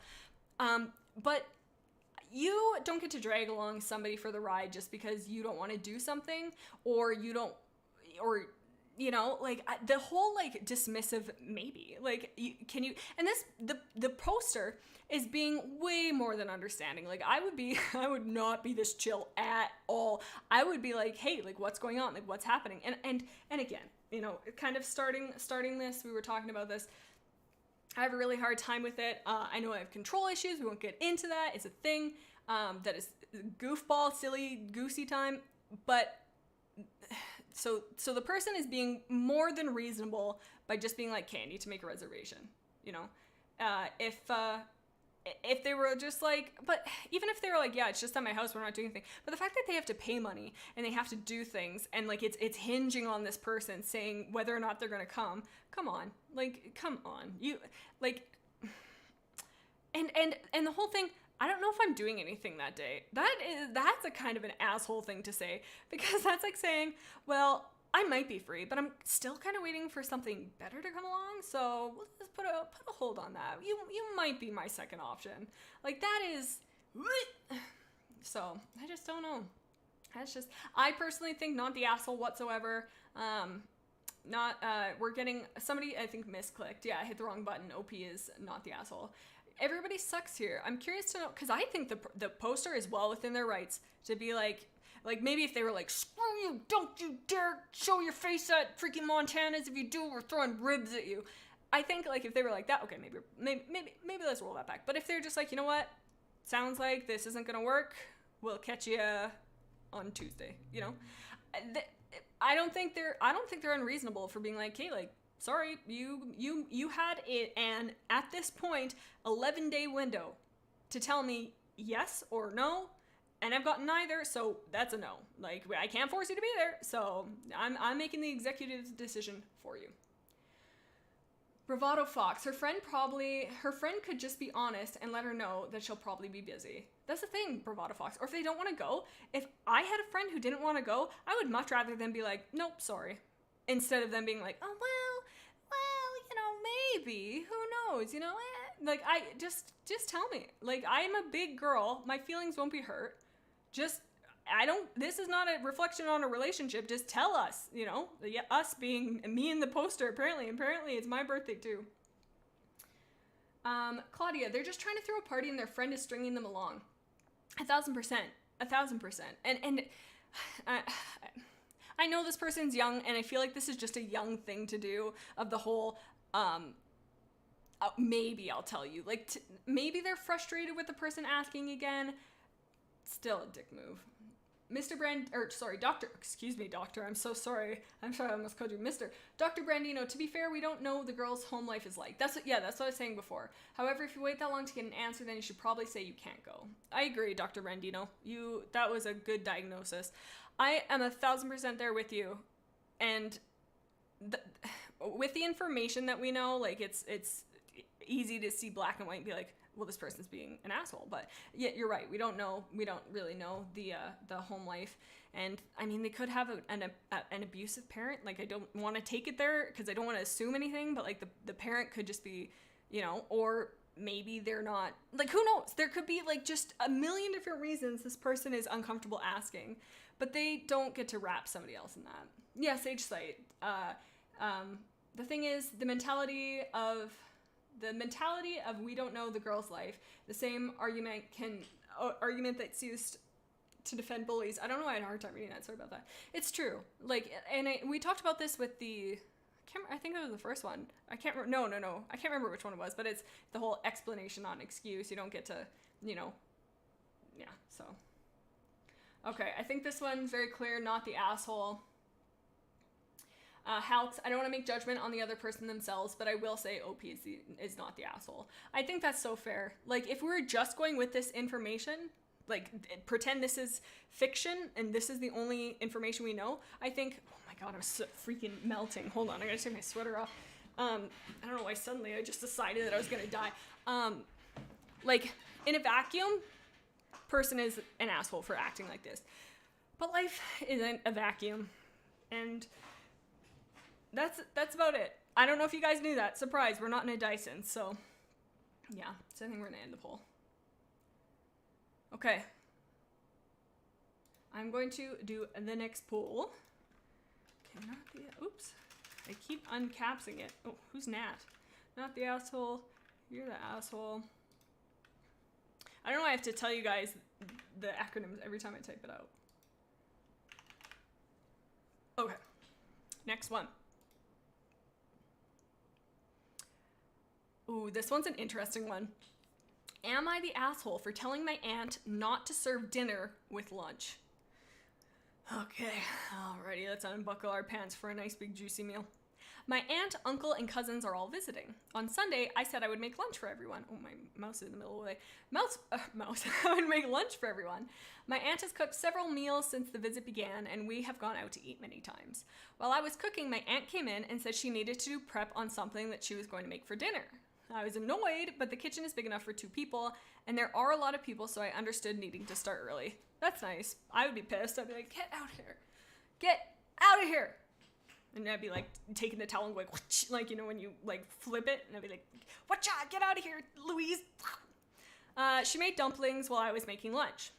But you don't get to drag along somebody for the ride just because you don't want to do something, or you don't, or, you know, like, the whole, like, dismissive maybe. Like, and the poster is being way more than understanding. Like, I would not be this chill at all. I would be like, hey, like, what's going on? Like, what's happening? And again, you know, kind of starting this, we were talking about this. I have a really hard time with it. I know I have control issues. We won't get into that. It's a thing that is goofball, silly, goosey time. But so the person is being more than reasonable by just being like, okay, I need to make a reservation. You know, if they were just like, but even if they were like, yeah, it's just at my house, we're not doing anything. But the fact that they have to pay money and they have to do things, and like it's hinging on this person saying whether or not they're gonna come on, like, come on, you, like, and the whole thing, I don't know if I'm doing anything that day. That's a kind of an asshole thing to say, because that's like saying, well, I might be free, but I'm still kind of waiting for something better to come along, so we'll just put a hold on that. You might be my second option. Like, that is, so I just don't know. That's just, I personally think not the asshole whatsoever. We're getting, somebody I think misclicked. Yeah, I hit the wrong button. OP is not the asshole. Everybody sucks here. I'm curious to know, because I think the poster is well within their rights to be like maybe if they were like, screw you, don't you dare show your face at freaking Montana's. If you do, we're throwing ribs at you. I think, like, if they were like that, okay, maybe let's roll that back. But if they're just like, you know what, sounds like this isn't gonna work, we'll catch you on Tuesday, you know, I don't think they're unreasonable for being like, hey, like, sorry, you had an at this point 11-day window to tell me yes or no. And I've gotten neither, so that's a no. Like, I can't force you to be there, so I'm making the executive decision for you. Bravado Fox. Her friend could just be honest and let her know that she'll probably be busy. That's the thing, Bravado Fox. Or if they don't want to go, if I had a friend who didn't want to go, I would much rather them be like, nope, sorry. Instead of them being like, oh, well, you know, maybe, who knows, you know, like, just tell me. Like, I am a big girl. My feelings won't be hurt. Just this is not a reflection on a relationship. Just tell us, you know, us being me and the poster, apparently it's my birthday too. Claudia, they're just trying to throw a party and their friend is stringing them along. 1,000%. And I know this person's young, and I feel like this is just a young thing to do, of the whole, maybe I'll tell you. Like, maybe they're frustrated with the person asking again. Still a dick move. Doctor, I'm so sorry. I'm sorry, I almost called you Mr. Dr. Brandino, to be fair, we don't know the girl's home life is like. That's what I was saying before. However, if you wait that long to get an answer, then you should probably say you can't go. I agree, Dr. Brandino. That was a good diagnosis. I am 1,000% there with you. And with the information that we know, like, it's easy to see black and white and be like, well, this person's being an asshole. But yeah, you're right. We don't really know the home life. And I mean, they could have an abusive parent. Like, I don't want to take it there because I don't want to assume anything, but like the parent could just be, you know, or maybe they're not, like, who knows? There could be like just a million different reasons this person is uncomfortable asking, but they don't get to wrap somebody else in that. Yeah, Sage Sight. The thing is, the mentality of we don't know the girl's life. The same argument that's used to defend bullies. I don't know why I had a hard time reading that. Sorry about that. It's true. Like, and we talked about this with I think that was the first one. I can't remember. No. I can't remember which one it was, but it's the whole explanation on excuse. You don't get to, you know, yeah, so. Okay, I think this one's very clear, not the asshole. Halks, I don't want to make judgment on the other person themselves, but I will say OP is not the asshole. I think that's so fair. Like, if we were just going with this information, like, pretend this is fiction and this is the only information we know, I think, oh my god, I'm so freaking melting. Hold on, I gotta take my sweater off. I don't know why suddenly I just decided that I was gonna die. Like, in a vacuum, person is an asshole for acting like this. But life isn't a vacuum. And that's about it. I don't know if you guys knew that. Surprise, we're not in a Dyson, so yeah. So I think we're gonna end the poll. Okay. I'm going to do the next poll. Okay, not the, oops. I keep uncapsing it. Oh, who's Nat? Not the asshole. You're the asshole. I don't know why I have to tell you guys the acronyms every time I type it out. Okay. Next one. Ooh, this one's an interesting one. Am I the asshole for telling my aunt not to serve dinner with lunch? Okay, alrighty, let's unbuckle our pants for a nice big juicy meal. My aunt, uncle, and cousins are all visiting. On Sunday, I said I would make lunch for everyone. Oh, my mouse is in the middle of the way. Mouse. I would make lunch for everyone. My aunt has cooked several meals since the visit began, and we have gone out to eat many times. While I was cooking, my aunt came in and said she needed to do prep on something that she was going to make for dinner. I was annoyed, but the kitchen is big enough for 2 people, and there are a lot of people, so I understood needing to start early. That's nice. I would be pissed. I'd be like, get out of here. Get out of here. And I'd be like taking the towel and going, like, you know, when you like flip it, and I'd be like, watcha, get out of here, Louise. She made dumplings while I was making lunch.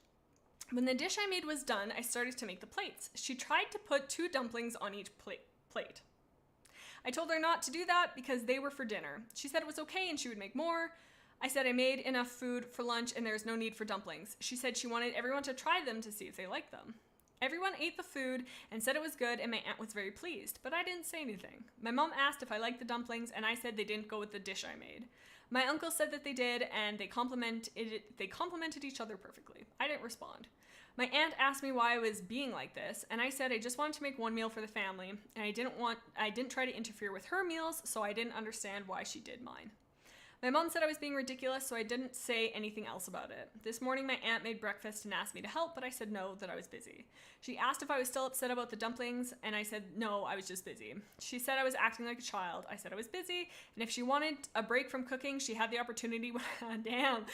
When the dish I made was done, I started to make the plates. She tried to put 2 dumplings on each plate. I told her not to do that because they were for dinner. She said it was okay and she would make more. I said I made enough food for lunch and there's no need for dumplings. She said she wanted everyone to try them to see if they liked them. Everyone ate the food and said it was good, and my aunt was very pleased, but I didn't say anything. My mom asked if I liked the dumplings, and I said they didn't go with the dish I made. My uncle said that they did, and they complimented each other perfectly. I didn't respond. My aunt asked me why I was being like this, and I said I just wanted to make one meal for the family, and I didn't try to interfere with her meals, so I didn't understand why she did mine. My mom said I was being ridiculous, so I didn't say anything else about it. This morning, my aunt made breakfast and asked me to help, but I said no, that I was busy. She asked if I was still upset about the dumplings, and I said no, I was just busy. She said I was acting like a child. I said I was busy, and if she wanted a break from cooking, she had the opportunity. Damn.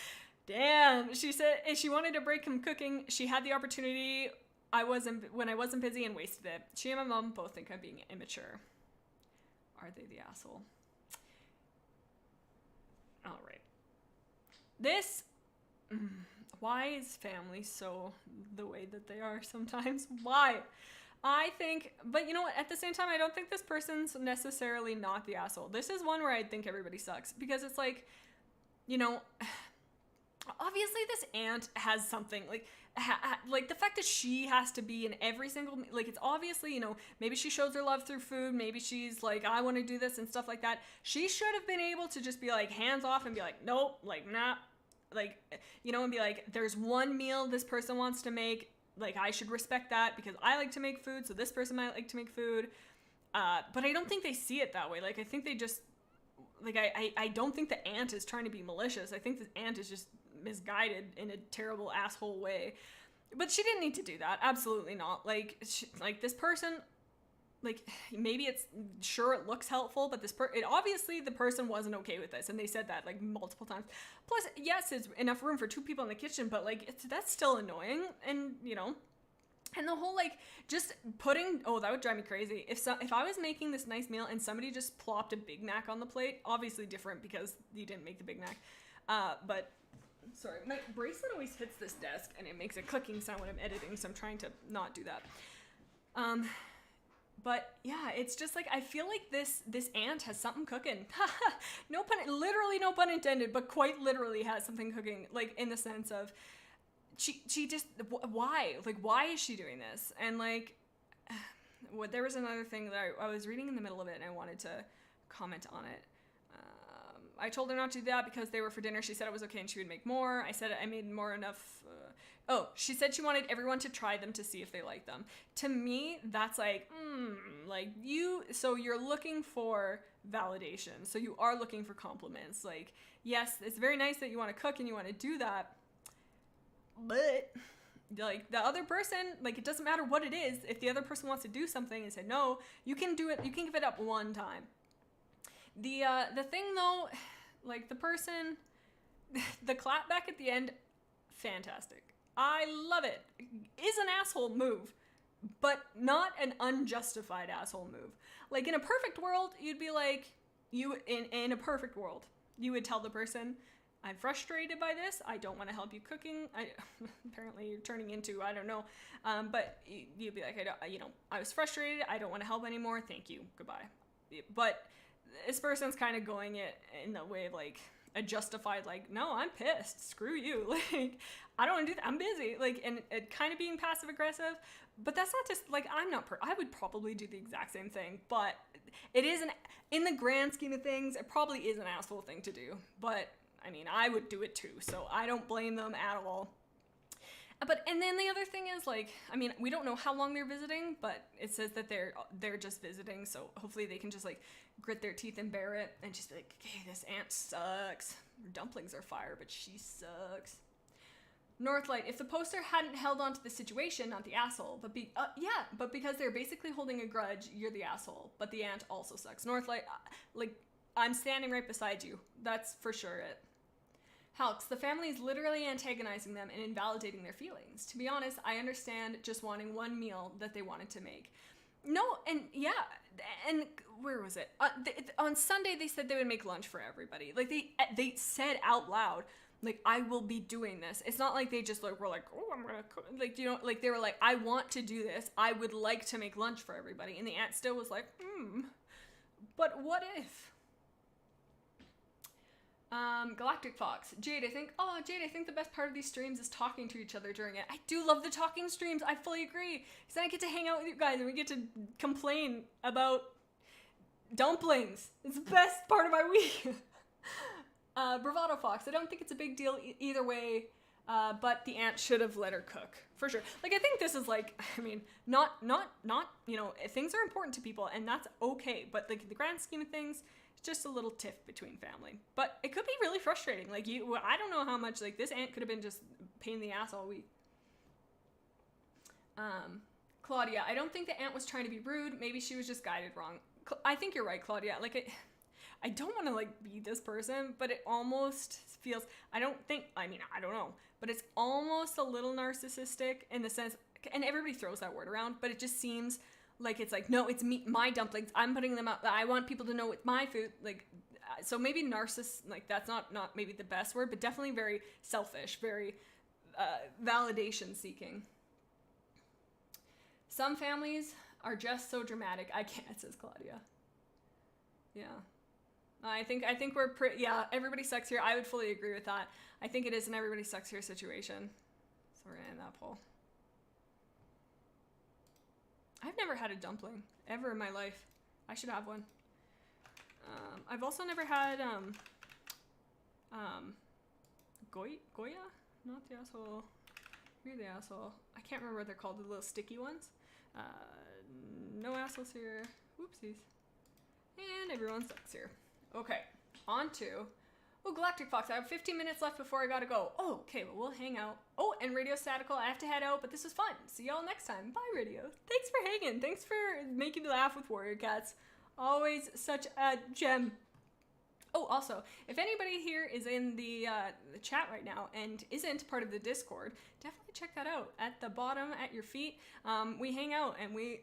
She said if she wanted a break from cooking, she had the opportunity when I wasn't busy and wasted it. She and my mom both think I'm being immature. Are they the asshole? All right. This, why is family so the way that they are sometimes? Why? I think, but you know what, at the same time, I don't think this person's necessarily not the asshole. This is one where I think everybody sucks, because it's like, you know, obviously this aunt has something, like, like the fact that she has to be in every single, like, it's obviously, you know, maybe she shows her love through food, maybe she's like, I want to do this and stuff like that. She should have been able to just be like, hands off, and be like, nope, like, nah, like, you know, and be like, there's one meal this person wants to make, like, I should respect that because I like to make food, so this person might like to make food. But I don't think they see it that way. Like, I think they just, like, I don't think the aunt is trying to be malicious. I think the aunt is just misguided in a terrible asshole way. But she didn't need to do that. Absolutely not. Like, like this person, like, maybe it's, sure, it looks helpful, but it obviously the person wasn't okay with this, and they said that like multiple times. Plus, yes, it's enough room for 2 people in the kitchen, but like, that's still annoying. And you know, and the whole, like, just putting, oh, that would drive me crazy. If I was making this nice meal and somebody just plopped a Big Mac on the plate, obviously different because you didn't make the Big Mac. But, sorry, my bracelet always hits this desk and it makes a clicking sound when I'm editing, so I'm trying to not do that. But yeah, it's just like, I feel like this aunt has something cooking. Literally no pun intended, but quite literally has something cooking, like, in the sense of, she just, why? Like, why is she doing this? And like, there was another thing that I was reading in the middle of it and I wanted to comment on it. I told her not to do that because they were for dinner. She said it was okay and she would make more. I said I made more enough. She said she wanted everyone to try them to see if they like them. To me, that's like, like so you're looking for validation. So you are looking for compliments. Like, yes, it's very nice that you want to cook and you want to do that. But like, the other person, like, it doesn't matter what it is. If the other person wants to do something and say no, you can do it. You can give it up one time. The thing though, like, the person, the clap back at the end, fantastic. I love it. Is an asshole move, but not an unjustified asshole move. Like, in a perfect world, you'd be like, in a perfect world, you would tell the person, I'm frustrated by this. I don't want to help you cooking. Apparently you're turning into, I don't know. But you'd be like, I was frustrated. I don't want to help anymore. Thank you. Goodbye. But this person's kind of going it in the way of like a justified, like, no, I'm pissed. Screw you. Like, I don't want to do that. I'm busy. Like, and it kind of being passive aggressive. But that's not just like, I would probably do the exact same thing. But it isn't, in the grand scheme of things, it probably is an asshole thing to do. But I mean, I would do it too, so I don't blame them at all. But, and then the other thing is, like, I mean, we don't know how long they're visiting, but it says that they're just visiting, so hopefully they can just, like, grit their teeth and bear it, and just be like, okay, this aunt sucks. Her dumplings are fire, but she sucks. Northlight, if the poster hadn't held on to the situation, not the asshole, but but because they're basically holding a grudge, you're the asshole, but the aunt also sucks. Northlight, like, I'm standing right beside you. That's for sure it. Halks, the family is literally antagonizing them and invalidating their feelings. To be honest, I understand just wanting one meal that they wanted to make. No, and yeah, and where was it? On Sunday, they said they would make lunch for everybody. Like, they said out loud, like, I will be doing this. It's not like they just, like, were like, oh, I'm gonna cook. Like, you know, like, they were like, I want to do this. I would like to make lunch for everybody. And the aunt still was like, but what if? Galactic Fox. Jade, I think the best part of these streams is talking to each other during it. I do love the talking streams. I fully agree. Because then I get to hang out with you guys and we get to complain about dumplings. It's the best part of my week. Bravado Fox. I don't think it's a big deal either way, but the aunt should have let her cook. For sure. Like, I think this is like, I mean, not, you know, things are important to people and that's okay. But like, the grand scheme of things, just a little tiff between family, but it could be really frustrating. Like, I don't know how much, like, this aunt could have been just pain in the ass all week. Claudia, I don't think the aunt was trying to be rude. Maybe she was just guided wrong. I think you're right, Claudia. Like, I don't want to, like, be this person, but it almost feels, I don't know, but it's almost a little narcissistic in the sense, and everybody throws that word around, but it just seems like, it's like, no, it's me, my dumplings. I'm putting them out. I want people to know it's my food. Like, so maybe like, that's not maybe the best word, but definitely very selfish, very, validation seeking. Some families are just so dramatic. I can't, says Claudia. Yeah. I think we're pretty, yeah, everybody sucks here. I would fully agree with that. I think it is an everybody sucks here situation. So we're gonna end that poll. I've never had a dumpling ever in my life. I should have one. I've also never had Goya? Not the asshole. You're the asshole. I can't remember what they're called, the little sticky ones. No assholes here. Whoopsies. And everyone sucks here. Okay, on to... Oh, Galactic Fox, I have 15 minutes left before I gotta go. Oh, okay, well, we'll hang out. Oh, and Radio Statical, I have to head out, but this was fun. See y'all next time. Bye, Radio. Thanks for hanging. Thanks for making me laugh with Warrior Cats. Always such a gem. Oh, also, if anybody here is in the chat right now and isn't part of the Discord, definitely check that out. At the bottom, at your feet, we hang out and we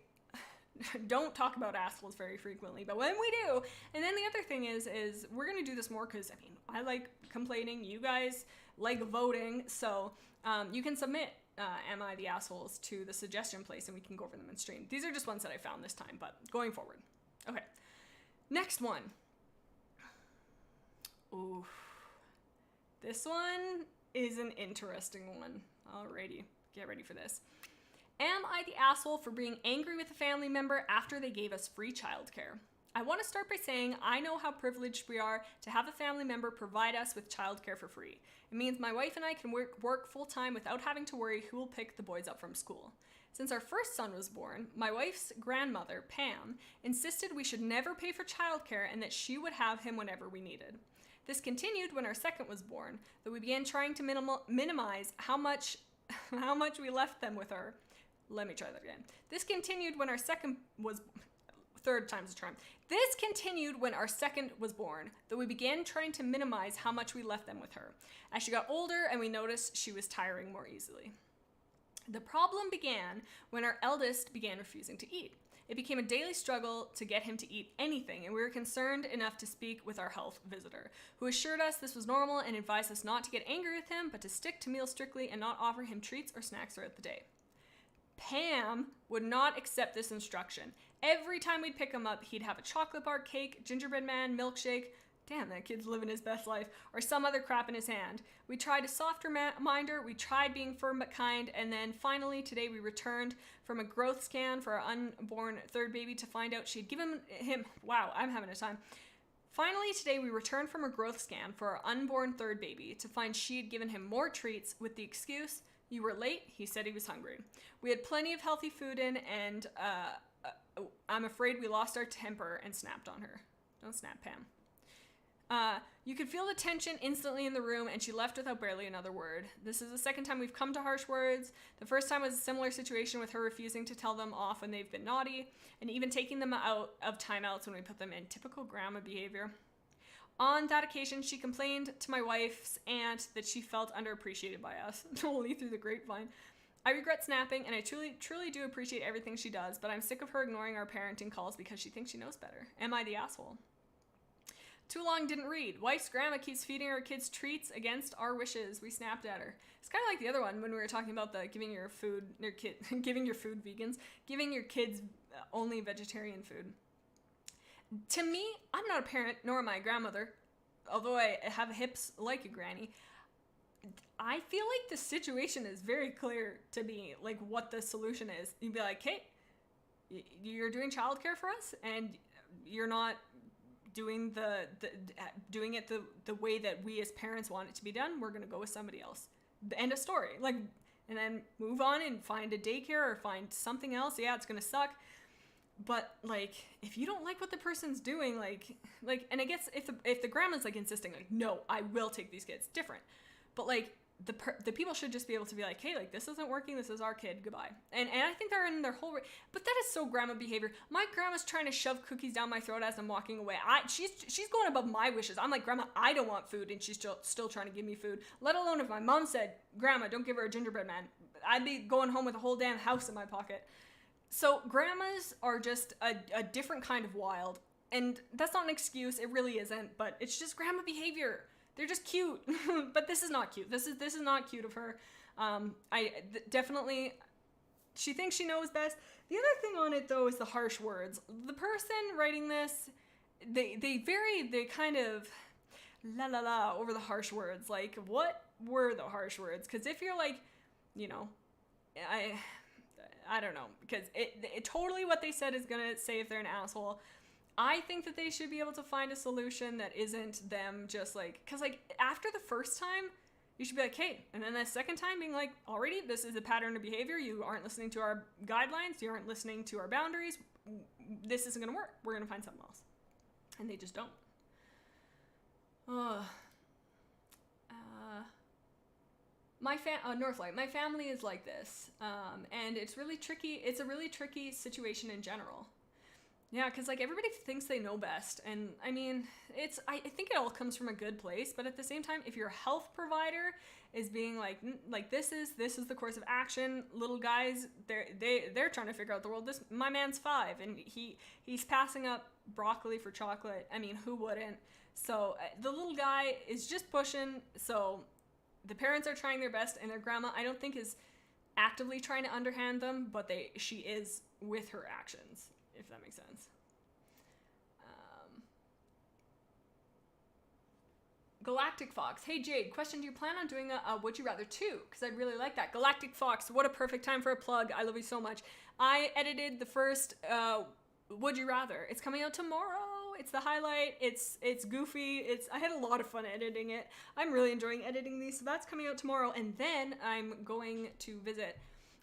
don't talk about assholes very frequently, but when we do, and then the other thing is we're gonna do this more because, I mean, I like complaining, you guys like voting, so you can submit Am I the Assholes to the suggestion place and we can go over them in stream. These are just ones that I found this time, but going forward. Okay, next one. Ooh, this one is an interesting one. Alrighty, get ready for this. Am I the asshole for being angry with a family member after they gave us free childcare? I want to start by saying I know how privileged we are to have a family member provide us with childcare for free. It means my wife and I can work full-time without having to worry who will pick the boys up from school. Since our first son was born, my wife's grandmother, Pam, insisted we should never pay for childcare and that she would have him whenever we needed. This continued when our second was born, though we began trying to minimize how much we left them with her. Let me try that again. This continued when our second was... Third time's a charm. This continued when our second was born, though we began trying to minimize how much we left them with her, as she got older and we noticed she was tiring more easily. The problem began when our eldest began refusing to eat. It became a daily struggle to get him to eat anything, and we were concerned enough to speak with our health visitor, who assured us this was normal and advised us not to get angry with him, but to stick to meals strictly and not offer him treats or snacks throughout the day. Pam would not accept this instruction. Every time we'd pick him up, he'd have a chocolate bar, cake, gingerbread man, milkshake, damn, that kid's living his best life, or some other crap in his hand. We tried a softer reminder, we tried being firm but kind, and then finally today we returned from a growth scan for our unborn third baby to find out she'd given him, wow, I'm having a time. Finally today we returned from a growth scan for our unborn third baby to find she'd given him more treats with the excuse, "You were late," he said he was hungry. We had plenty of healthy food in, and I'm afraid we lost our temper and snapped on her. Don't snap, Pam. You could feel the tension instantly in the room, and she left without barely another word. This is the second time we've come to harsh words. The first time was a similar situation with her refusing to tell them off when they've been naughty, and even taking them out of timeouts when we put them in. Typical grandma behavior. On that occasion, she complained to my wife's aunt that she felt underappreciated by us, only through the grapevine. I regret snapping, and I truly do appreciate everything she does, but I'm sick of her ignoring our parenting calls because she thinks she knows better. Am I the asshole? Too long didn't read. Wife's grandma keeps feeding her kids treats against our wishes. We snapped at her. It's kind of like the other one when we were talking about the giving your food vegans, giving your kids only vegetarian food. To me, I'm not a parent, nor am I a grandmother, although I have hips like a granny. I feel like the situation is very clear to me, like what the solution is. You'd be like, hey, you're doing childcare for us, and you're not doing doing it the way that we as parents want it to be done. We're gonna go with somebody else. End of story. Like, and then move on and find a daycare or find something else. Yeah, it's gonna suck. But like, if you don't like what the person's doing, like, and I guess if the grandma's like insisting, like, no, I will take these kids, different. But like, the people should just be able to be like, hey, like, this isn't working, this is our kid, goodbye. And I think they're in their whole but that is so grandma behavior. My grandma's trying to shove cookies down my throat as I'm walking away. She's going above my wishes. I'm like, grandma, I don't want food, and she's still trying to give me food. Let alone if my mom said, grandma, don't give her a gingerbread man, I'd be going home with a whole damn house in my pocket. So grandmas are just a different kind of wild, and that's not an excuse, it really isn't, but it's just grandma behavior. They're just cute, but this is not cute. This is not cute of her. Definitely, she thinks she knows best. The other thing on it, though, is the harsh words. The person writing this, they kind of la la la over the harsh words. Like, what were the harsh words? Because if you're like, you know, I don't know, because it totally what they said is gonna say if they're an asshole. I think that they should be able to find a solution that isn't them just like, because like after the first time, you should be like, hey, and then the second time being like, already, this is a pattern of behavior. You aren't listening to our guidelines. You aren't listening to our boundaries. This isn't gonna work. We're gonna find something else, and they just don't. Northlight, my family is like this, and it's really tricky. It's a really tricky situation in general. Yeah, because like everybody thinks they know best, and I mean, I think it all comes from a good place, but at the same time, if your health provider is being like this is the course of action, little guys, they're trying to figure out the world. My man's 5, and he's passing up broccoli for chocolate. I mean, who wouldn't? So the little guy is just pushing. So the parents are trying their best, and their grandma, I don't think, is actively trying to underhand them, but she is with her actions, if that makes sense. Galactic Fox. Hey Jade, question, do you plan on doing a Would You Rather 2? Because I'd really like that. Galactic Fox, what a perfect time for a plug. I love you so much. I edited the first Would You Rather. It's coming out tomorrow. It's the highlight. It's goofy. I had a lot of fun editing it. I'm really enjoying editing these, so that's coming out tomorrow. And then I'm going to visit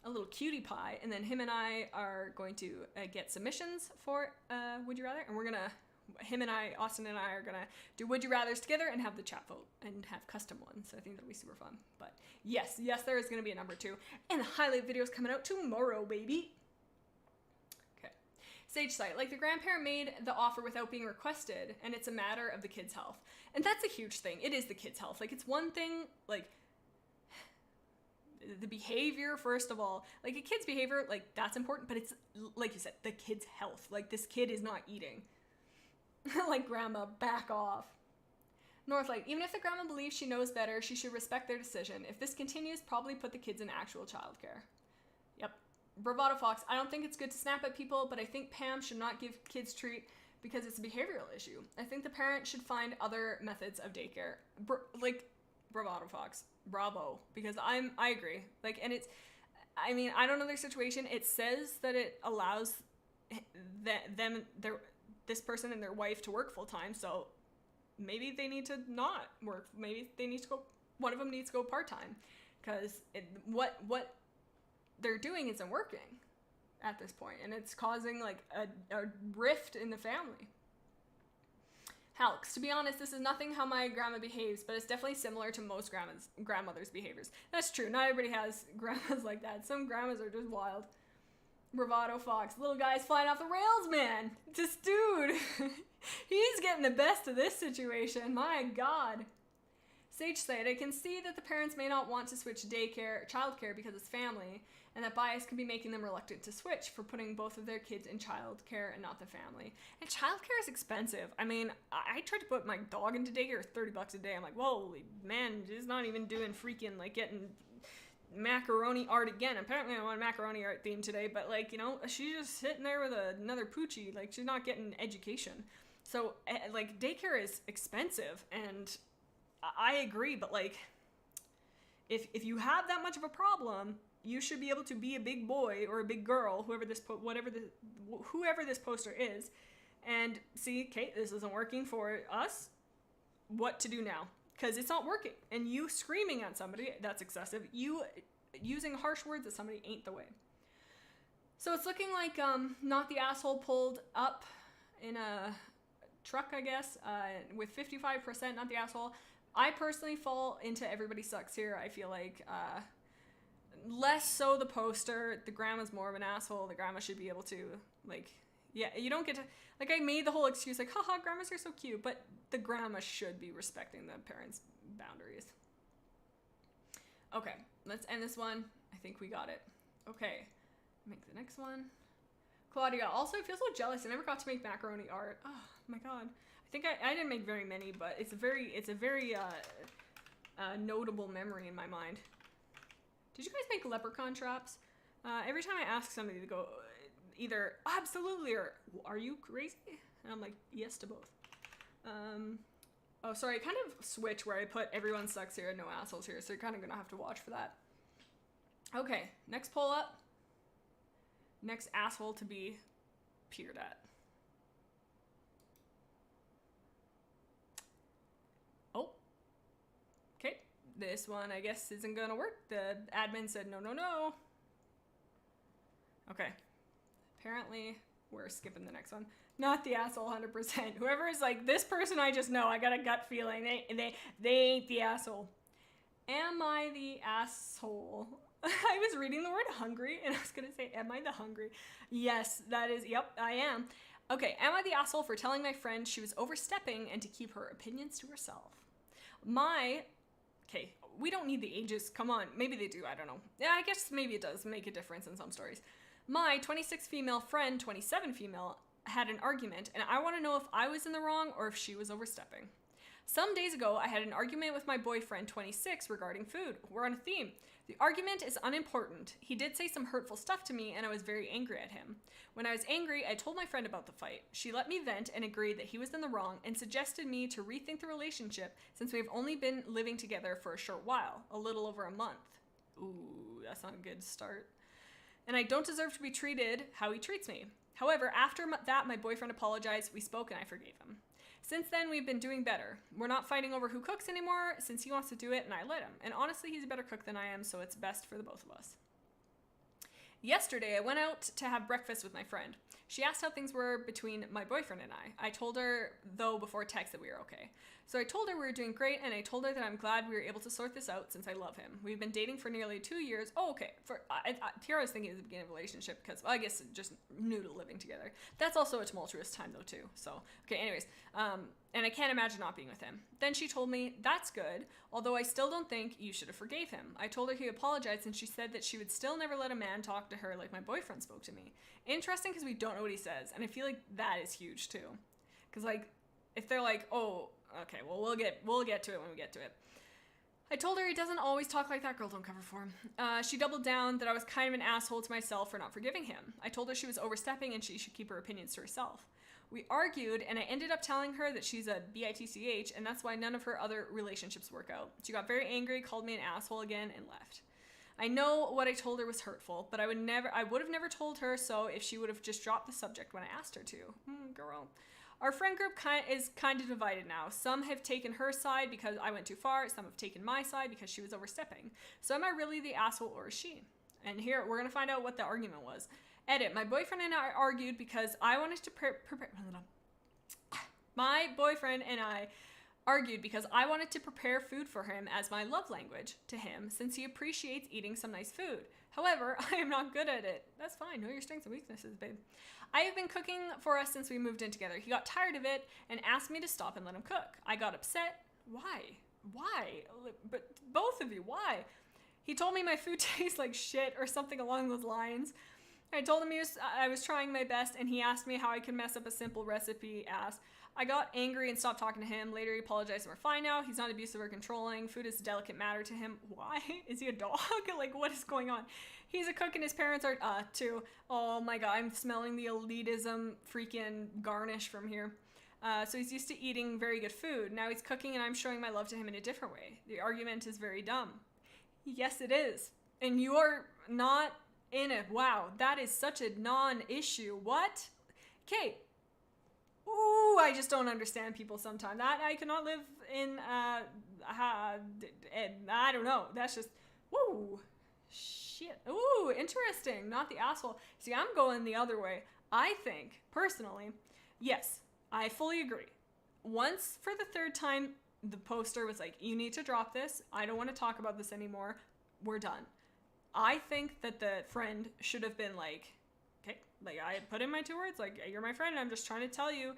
a little cutie pie, and then him and I are going to get submissions for Would You Rather, and Austin and I are gonna do Would You Rathers together and have the chat vote and have custom ones. So I think that'll be super fun. But yes, there is gonna be a number 2, and the highlight video is coming out tomorrow, baby. Sage Sight, like the grandparent made the offer without being requested, and it's a matter of the kid's health. And that's a huge thing. It is the kid's health. Like, it's one thing, like, the behavior, first of all. Like, a kid's behavior, like, that's important, but it's, like you said, the kid's health. Like, this kid is not eating. Like, grandma, back off. Northlight, even if the grandma believes she knows better, she should respect their decision. If this continues, probably put the kids in actual childcare. Yep. Bravado Fox, I don't think it's good to snap at people, but I think Pam should not give kids treat because it's a behavioral issue. I think the parent should find other methods of daycare. Bravado Fox, bravo, because I agree. Like, and it's, I mean, I don't know their situation. It says that it allows this person and their wife to work full time, so maybe they need to not work. Maybe they need to go, one of them needs to go part time, because what they're doing isn't working at this point, and it's causing like a rift in the family. Halks, to be honest, this is nothing how my grandma behaves, but it's definitely similar to most grandmothers' behaviors. That's true. Not everybody has grandmas like that. Some grandmas are just wild. Bravado Fox, little guy's flying off the rails, man. This dude, he's getting the best of this situation. My God. Sage said, I can see that the parents may not want to switch childcare because it's family, and that bias can be making them reluctant to switch for putting both of their kids in childcare and not the family. And childcare is expensive. I mean, I tried to put my dog into daycare, $30 a day. I'm like, whoa, man, she's not even doing freaking, like, getting macaroni art again. Apparently I want a macaroni art theme today, but, like, you know, she's just sitting there with another poochie. Like, she's not getting education. So, like, daycare is expensive, and I agree, but, like, if you have that much of a problem, you should be able to be a big boy or a big girl, whoever this poster is, and see, Kate, this isn't working for us. What to do now? Because it's not working. And you screaming at somebody, that's excessive. You using harsh words at somebody ain't the way. So it's looking like Not the Asshole pulled up in a truck, I guess, with 55% Not the Asshole. I personally fall into everybody sucks here. I feel like less so the poster. The grandma's more of an asshole. The grandma should be able to, like, yeah, you don't get to, like, I made the whole excuse, like, haha, grandmas are so cute, but the grandma should be respecting the parents' boundaries. Okay, let's end this one. I think we got it. Okay, make the next one. Claudia, also, I feel so jealous. I never got to make macaroni art. Oh, my God. I think I didn't make very many, but it's a very notable memory in my mind. Did you guys make leprechaun traps? Every time I ask somebody to go either absolutely or are you crazy? And I'm like, yes to both. Oh, sorry, I kind of switch where I put everyone sucks here and no assholes here, so you're kind of gonna have to watch for that. Okay, next pull up. Next asshole to be peered at. Oh. Okay, this one I guess isn't gonna work. The admin said no, no, no. Okay. Apparently, we're skipping the next one. Not the asshole 100%. Whoever is like, this person I just know, I got a gut feeling. They ain't the asshole. Am I the asshole? I was reading the word hungry and I was going to say, am I the hungry? Yes, that is, yep, I am. Okay, am I the asshole for telling my friend she was overstepping and to keep her opinions to herself? Okay, we don't need the ages. Come on, maybe they do, I don't know. Yeah, I guess maybe it does make a difference in some stories. My 26 female friend, 27 female, had an argument, and I want to know if I was in the wrong or if she was overstepping. Some days ago, I had an argument with my boyfriend, 26, regarding food. We're on a theme. The argument is unimportant. He did say some hurtful stuff to me, and I was very angry at him. When I was angry, I told my friend about the fight. She let me vent and agreed that he was in the wrong and suggested me to rethink the relationship since we've only been living together for a short while, a little over a month. Ooh, that's not a good start. And I don't deserve to be treated how he treats me. However, after that, my boyfriend apologized, we spoke, and I forgave him. Since then, we've been doing better. We're not fighting over who cooks anymore, since he wants to do it, and I let him. And honestly, he's a better cook than I am, so it's best for the both of us. Yesterday, I went out to have breakfast with my friend. She asked how things were between my boyfriend and I. I told her, though, before text that we were okay. So I told her we were doing great, and I told her that I'm glad we were able to sort this out since I love him. We've been dating for nearly 2 years. Oh, okay. Here I was thinking it was the beginning of a relationship because, well, I guess just new to living together. That's also a tumultuous time, though, too. So, okay, anyways. And I can't imagine not being with him. Then she told me, that's good, although I still don't think you should have forgave him. I told her he apologized, and she said that she would still never let a man talk to her like my boyfriend spoke to me. Interesting, because we don't know what he says, and I feel like that is huge, too. Because, like, if they're like, oh, okay, well, we'll get to it when we get to it. I told her he doesn't always talk like that. Girl, don't cover for him. She doubled down that I was kind of an asshole to myself for not forgiving him. I told her she was overstepping and she should keep her opinions to herself. We argued, and I ended up telling her that she's a bitch, and that's why none of her other relationships work out. She got very angry, called me an asshole again, and left. I know what I told her was hurtful, but I would have never told her so if she would have just dropped the subject when I asked her to. Girl. Our friend group is kind of divided now. Some have taken her side because I went too far. Some have taken my side because she was overstepping. So am I really the asshole or is she? And here, we're going to find out what the argument was. Edit. My boyfriend and I argued because I wanted to My boyfriend and I argued because I wanted to prepare food for him as my love language to him since he appreciates eating some nice food. However, I am not good at it. That's fine. Know your strengths and weaknesses, babe. I have been cooking for us since we moved in together. He got tired of it and asked me to stop and let him cook. I got upset. Why? But both of you, why? He told me my food tastes like shit or something along those lines. I told him I was trying my best, and he asked me how I could mess up a simple recipe. I got angry and stopped talking to him. Later, he apologized and we're fine now. He's not abusive or controlling. Food is a delicate matter to him. Why? Is he a dog? Like, what is going on? He's a cook and his parents are, too. Oh my god, I'm smelling the elitism freaking garnish from here. So he's used to eating very good food. Now he's cooking and I'm showing my love to him in a different way. The argument is very dumb. Yes, it is. And you are not in it. Wow, that is such a non-issue. What? Okay. Ooh, I just don't understand people sometimes. That I cannot live in, I don't know. That's just, woo, shit. Ooh, interesting. Not the asshole. See, I'm going the other way. I think, personally, yes, I fully agree. Once for the third time, the poster was like, you need to drop this. I don't want to talk about this anymore. We're done. I think that the friend should have been like, okay, like I put in my 2 words, like, you're my friend and I'm just trying to tell you.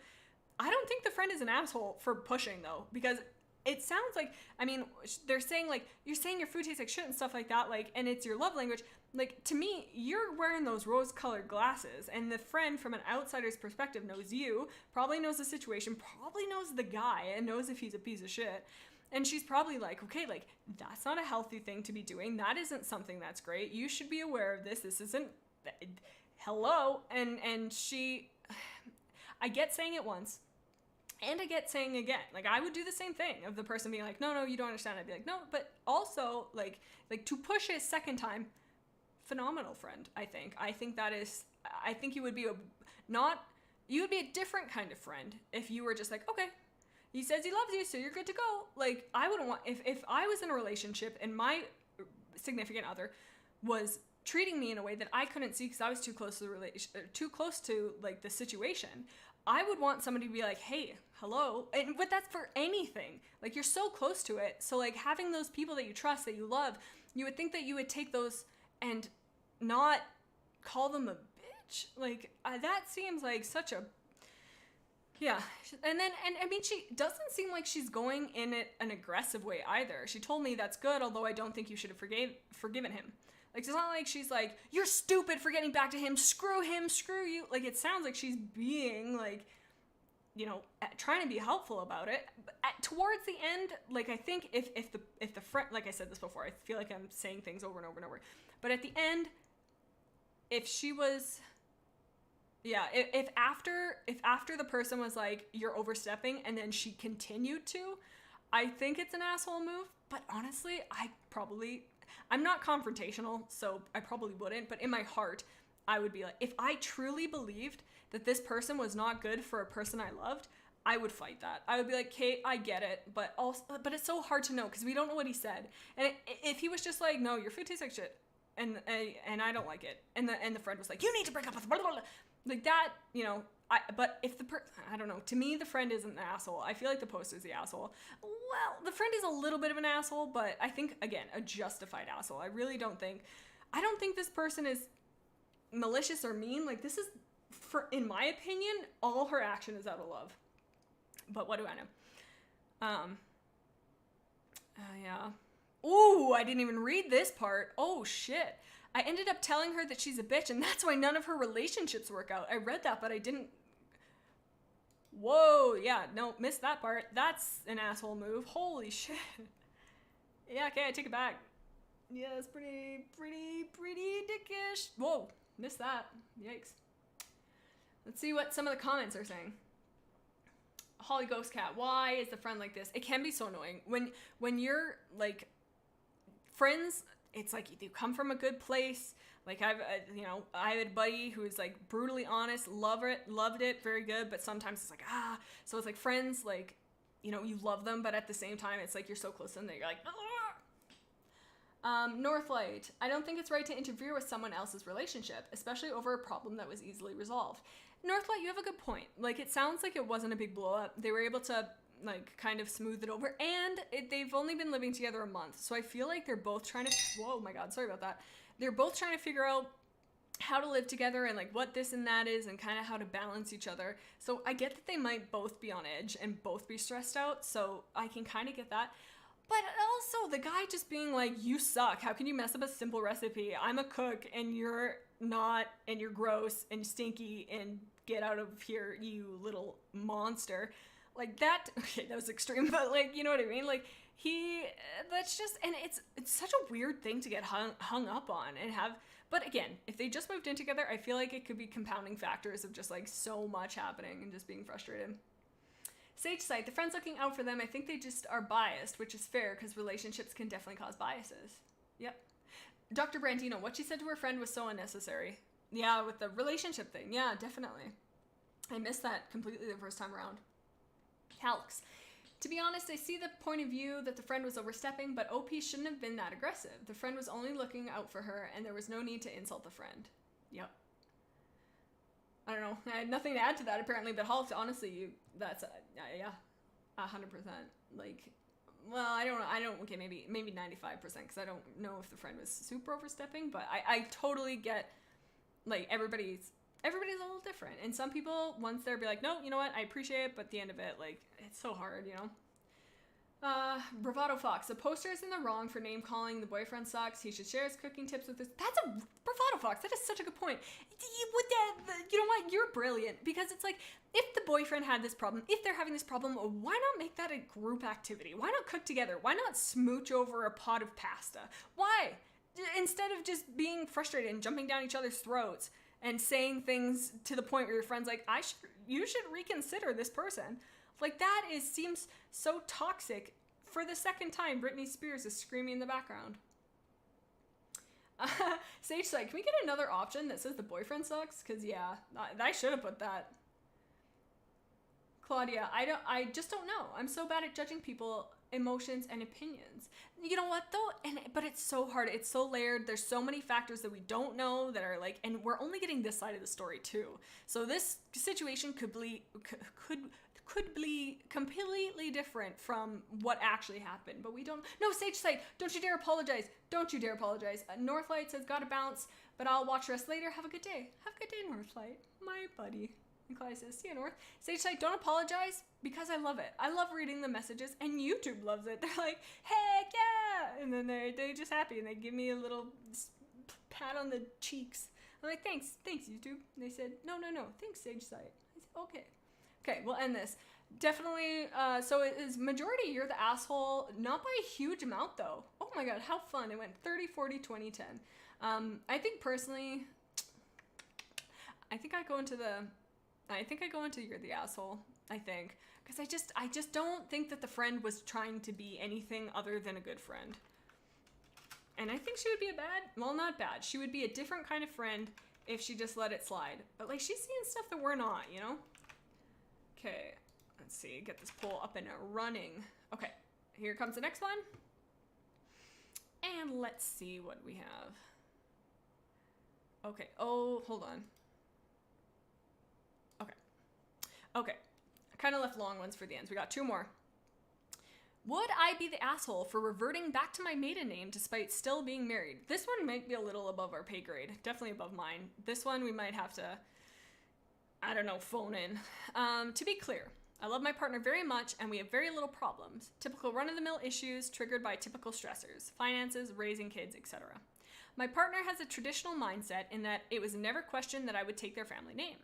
I don't think the friend is an asshole for pushing though, because it sounds like, I mean, they're saying like, you're saying your food tastes like shit and stuff like that, like, and it's your love language. Like, to me, you're wearing those rose-colored glasses, and the friend from an outsider's perspective knows you, probably knows the situation, probably knows the guy, and knows if he's a piece of shit. And she's probably like, okay, like, that's not a healthy thing to be doing. That isn't something that's great. You should be aware of this. This isn't, hello. And she, I get saying it once, and I get saying again. Like, I would do the same thing of the person being like, no, you don't understand. I'd be like, no, but also, like to push it a second time, phenomenal friend, I think. I think you would be you would be a different kind of friend if you were just like, okay, he says he loves you, so you're good to go. Like, I wouldn't want, if I was in a relationship and my significant other was treating me in a way that I couldn't see because I was too close to like the situation, I would want somebody to be like, hey, hello. But that's for anything. Like, you're so close to it. So, like, having those people that you trust, that you love, you would think that you would take those and not call them a bitch. Like, that seems like such a, yeah. And I mean, she doesn't seem like she's going in it an aggressive way either. She told me that's good, although I don't think you should have forgiven him. Like, it's not like she's like, you're stupid for getting back to him, screw you. Like, it sounds like she's being, like, you know, trying to be helpful about it. But towards the end, like, I think if the friend, like I said this before, I feel like I'm saying things over and over and over. But at the end, if she was, yeah, if after the person was like, you're overstepping, and then she continued to, I think it's an asshole move. But honestly, I'm not confrontational, so I probably wouldn't, but in my heart, I would be like, if I truly believed that this person was not good for a person I loved, I would fight that. I would be like, Kate, I get it, but it's so hard to know because we don't know what he said. And if he was just like, no, your food tastes like shit, and I don't like it, and the friend was like, you need to break up with blah, blah, blah. Like that, you know. But if I don't know, to me, the friend isn't the asshole. I feel like the poster is the asshole. Well, the friend is a little bit of an asshole, but I think, again, a justified asshole. I don't think this person is malicious or mean. Like, this is, in my opinion, all her action is out of love. But what do I know? Yeah. Ooh, I didn't even read this part. Oh, shit. I ended up telling her that she's a bitch, and that's why none of her relationships work out. I read that, but I didn't. Whoa, yeah, no, missed that part. That's an asshole move. Holy shit. Yeah, okay, I take it back. Yeah, it's pretty dickish. Whoa, missed that. Yikes. Let's see what some of the comments are saying. Holly Ghost Cat, why is the friend like this? It can be so annoying. When you're, like, friends, it's like you come from a good place. Like, I had a buddy who was like brutally honest, loved it, very good. But sometimes it's like, so it's like friends, like, you know, you love them, but at the same time, it's like you're so close to them that you're like, Northlight, I don't think it's right to interfere with someone else's relationship, especially over a problem that was easily resolved. Northlight, you have a good point. Like, it sounds like it wasn't a big blow up. They were able to, like, kind of smooth it over, and they've only been living together a month, so I feel like they're both trying to, whoa, my god, sorry about that. They're both trying to figure out how to live together and, like, what this and that is and kind of how to balance each other. So I get that they might both be on edge and both be stressed out, so I can kind of get that. But also, the guy just being like, you suck. How can you mess up a simple recipe? I'm a cook, and you're not, and you're gross and stinky, and get out of here, you little monster. Like, that, okay, that was extreme, but, like, you know what I mean? Like, that's just, and it's such a weird thing to get hung up on and have, but again, if they just moved in together, I feel like it could be compounding factors of just, like, so much happening and just being frustrated. Sage Sight, the friend's looking out for them. I think they just are biased, which is fair because relationships can definitely cause biases. Yep. Dr. Brandino, what she said to her friend was so unnecessary. Yeah, with the relationship thing. Yeah, definitely. I missed that completely the first time around. Calx, to be honest, I see the point of view that the friend was overstepping, but OP shouldn't have been that aggressive. The friend was only looking out for her, and there was no need to insult the friend. Yep. I don't know. I had nothing to add to that, apparently, but Hulk, honestly, that's, yeah, 100%. Like, well, I don't know, okay, maybe 95%, because I don't know if the friend was super overstepping, but I totally get, like, everybody's a little different, and some people, once they're be like, no, you know what, I appreciate it, but at the end of it, like, it's so hard, you know? Bravado Fox. The poster is in the wrong for name calling. The boyfriend sucks. He should share his cooking tips with us. That's a Bravado Fox. That is such a good point. You know what? You're brilliant, because it's like, if the boyfriend had this problem, if they're having this problem, why not make that a group activity? Why not cook together? Why not smooch over a pot of pasta? Why? Instead of just being frustrated and jumping down each other's throats and saying things to the point where your friend's like, you should reconsider this person. Like, that seems so toxic. For the second time, Britney Spears is screaming in the background. Sage's like, can we get another option that says the boyfriend sucks? Because, yeah, I should have put that. Claudia, I just don't know. I'm so bad at judging people, emotions, and opinions. You know what, though? But it's so hard. It's so layered. There's so many factors that we don't know that are like, and we're only getting this side of the story, too. So this situation could be completely different from what actually happened, but we don't. No, Sage Sight, don't you dare apologize. Don't you dare apologize. Northlight says, gotta bounce, but I'll watch the rest later. Have a good day. Have a good day, Northlight, my buddy. And Claudia says, see you, North. Sage Sight, don't apologize, because I love it. I love reading the messages, and YouTube loves it. They're like, heck yeah, and then they're just happy, and they give me a little pat on the cheeks. I'm like, thanks YouTube. And they said, no, thanks, Sage Sight. I said, okay, we'll end this. Definitely, so it is majority you're the asshole, not by a huge amount though. Oh my god, how fun. It went 30, 40, 20, 10. I think personally, I think I go into you're the asshole, I think. Because I just don't think that the friend was trying to be anything other than a good friend. And I think she would be not bad. She would be a different kind of friend if she just let it slide. But like, she's seeing stuff that we're not, you know? Okay, let's see, get this poll up and running. Okay, here comes the next one. And let's see what we have. Okay, oh, hold on. Okay, I kind of left long ones for the ends. We got two more. Would I be the asshole for reverting back to my maiden name despite still being married? This one might be a little above our pay grade. Definitely above mine. This one we might have to, I don't know, phone in. To be clear, I love my partner very much and we have very little problems. Typical run-of-the-mill issues triggered by typical stressors, finances, raising kids, etc. My partner has a traditional mindset in that it was never questioned that I would take their family name.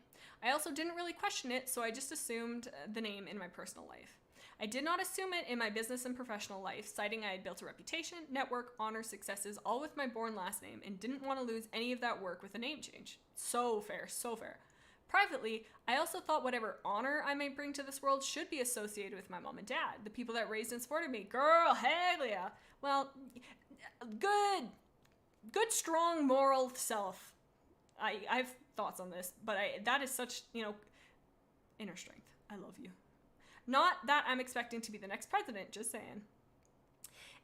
I also didn't really question it, so I just assumed the name in my personal life. I did not assume it in my business and professional life, citing I had built a reputation, network, honor, successes, all with my born last name, and didn't want to lose any of that work with a name change. So fair, so fair. Privately, I also thought whatever honor I might bring to this world should be associated with my mom and dad, the people that raised and supported me. Girl, hell yeah. Well, good, strong, moral self. I have thoughts on this, but that is such, inner strength. I love you. Not that I'm expecting to be the next president, just saying.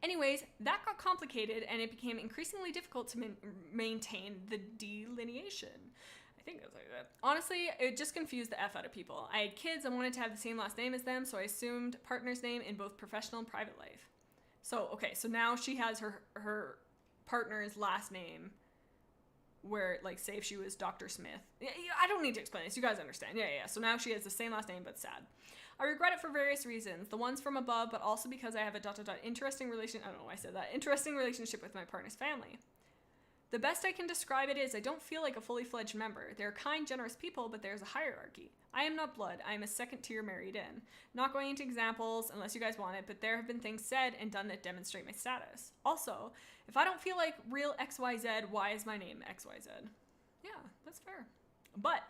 Anyways, that got complicated and it became increasingly difficult to maintain the delineation. I think it was like that. Honestly, it just confused the F out of people. I had kids and wanted to have the same last name as them, so I assumed partner's name in both professional and private life. So, okay, so now she has her partner's last name where, like, say if she was Dr. Smith. I don't need to explain this. You guys understand. Yeah. So now she has the same last name, but sad. I regret it for various reasons. The ones from above, but also because I have a interesting relation. I don't know why I said that. Interesting relationship with my partner's family. The best I can describe it is I don't feel like a fully fledged member. They're kind, generous people, but there's a hierarchy. I am not blood. I am a second tier married in. Not going into examples unless you guys want it, but there have been things said and done that demonstrate my status. Also, if I don't feel like real XYZ, why is my name XYZ? Yeah, that's fair. But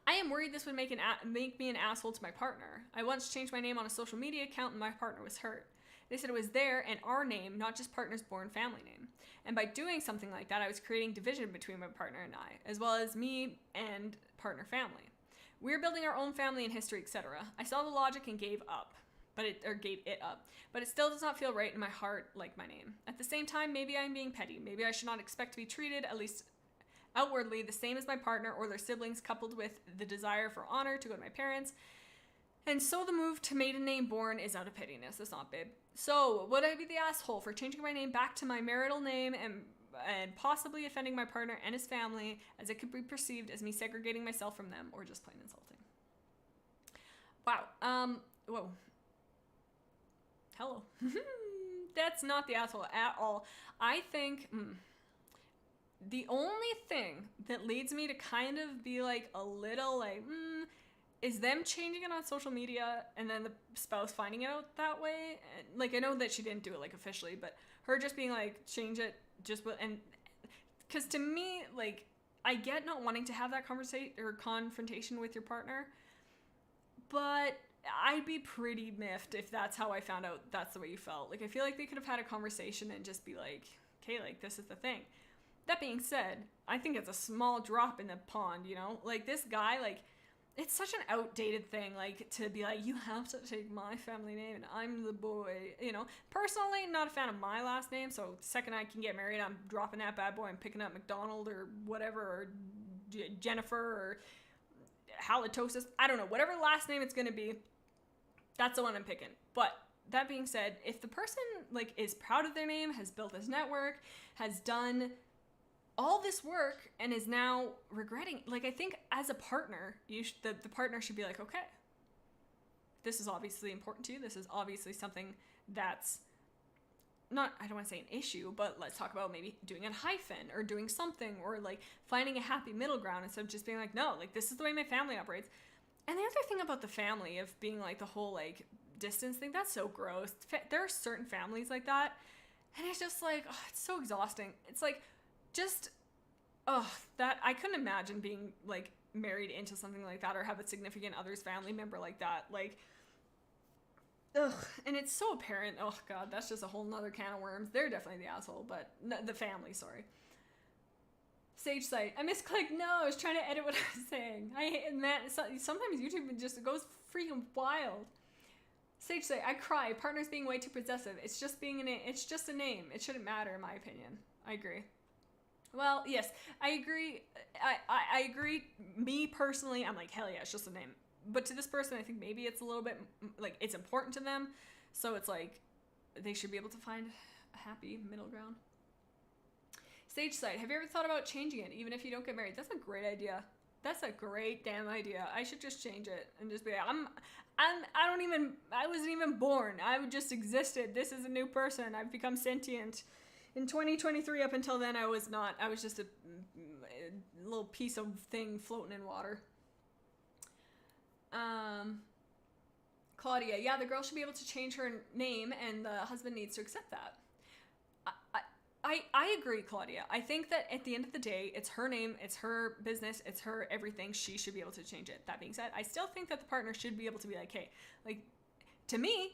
I am worried this would make me an asshole to my partner. I once changed my name on a social media account and my partner was hurt. They said it was their and our name, not just partner's born family name. And by doing something like that, I was creating division between my partner and I, as well as me and partner family. We're building our own family and history, etc. I saw the logic and gave it up. But it still does not feel right in my heart like my name. At the same time, maybe I'm being petty. Maybe I should not expect to be treated, at least outwardly, the same as my partner or their siblings, coupled with the desire for honor to go to my parents. And so the move to maiden name born is out of pettiness. That's not, babe. So, would I be the asshole for changing my name back to my marital name and possibly offending my partner and his family, as it could be perceived as me segregating myself from them or just plain insulting? Wow. Whoa. Hello. That's not the asshole at all. I think the only thing that leads me to kind of be like a little like, is them changing it on social media and then the spouse finding it out that way. And, like, I know that she didn't do it like officially, but her just being like, change it just with, and because to me, like, I get not wanting to have that conversation or confrontation with your partner, but I'd be pretty miffed if that's how I found out that's the way you felt. Like, I feel like they could have had a conversation and just be like, okay, like, this is the thing. That being said, I think it's a small drop in the pond, you know? Like, this guy, like, it's such an outdated thing, like, to be like, you have to take my family name and I'm the boy, you know? Personally, not a fan of my last name, so the second I can get married, I'm dropping that bad boy and picking up McDonald or whatever, or Jennifer or Halitosis. I don't know, whatever last name it's gonna be, that's the one I'm picking. But that being said, if the person, like, is proud of their name, has built this network, has done all this work and is now regretting, like, I think as a partner, the partner should be like, okay, this is obviously important to you. This is obviously something that's not, I don't want to say an issue, but let's talk about maybe doing a hyphen or doing something, or like finding a happy middle ground instead of just being like, no, like, this is the way my family operates. And the other thing about the family of being like the whole like distance thing, that's so gross. There are certain families like that, and it's just like, oh, it's so exhausting. It's like, just, that I couldn't imagine being like married into something like that or have a significant other's family member like that. Like, and it's so apparent. Oh God, that's just a whole nother can of worms. They're definitely the asshole, but the family, sorry. Sage site. I misclicked no. I was trying to edit what I was saying. I hate, and that sometimes YouTube just goes freaking wild. Sage site. I cry. Partners being way too possessive. It's just being a name. It's just a name. It shouldn't matter, in my opinion. I agree. Well, yes, I agree. I agree. Me personally, I'm like, hell yeah, it's just a name. But to this person, I think maybe it's a little bit like it's important to them. So it's like they should be able to find a happy middle ground. Sage site. Have you ever thought about changing it, even if you don't get married? That's a great idea. That's a great damn idea. I should just change it and just be like, I wasn't even born. I just existed. This is a new person. I've become sentient. In 2023, up until then, I was not. I was just a little piece of thing floating in water. Claudia, yeah, the girl should be able to change her name, and the husband needs to accept that. I agree, Claudia. I think that at the end of the day, it's her name, it's her business, it's her everything. She should be able to change it. That being said, I still think that the partner should be able to be like, hey, like, to me,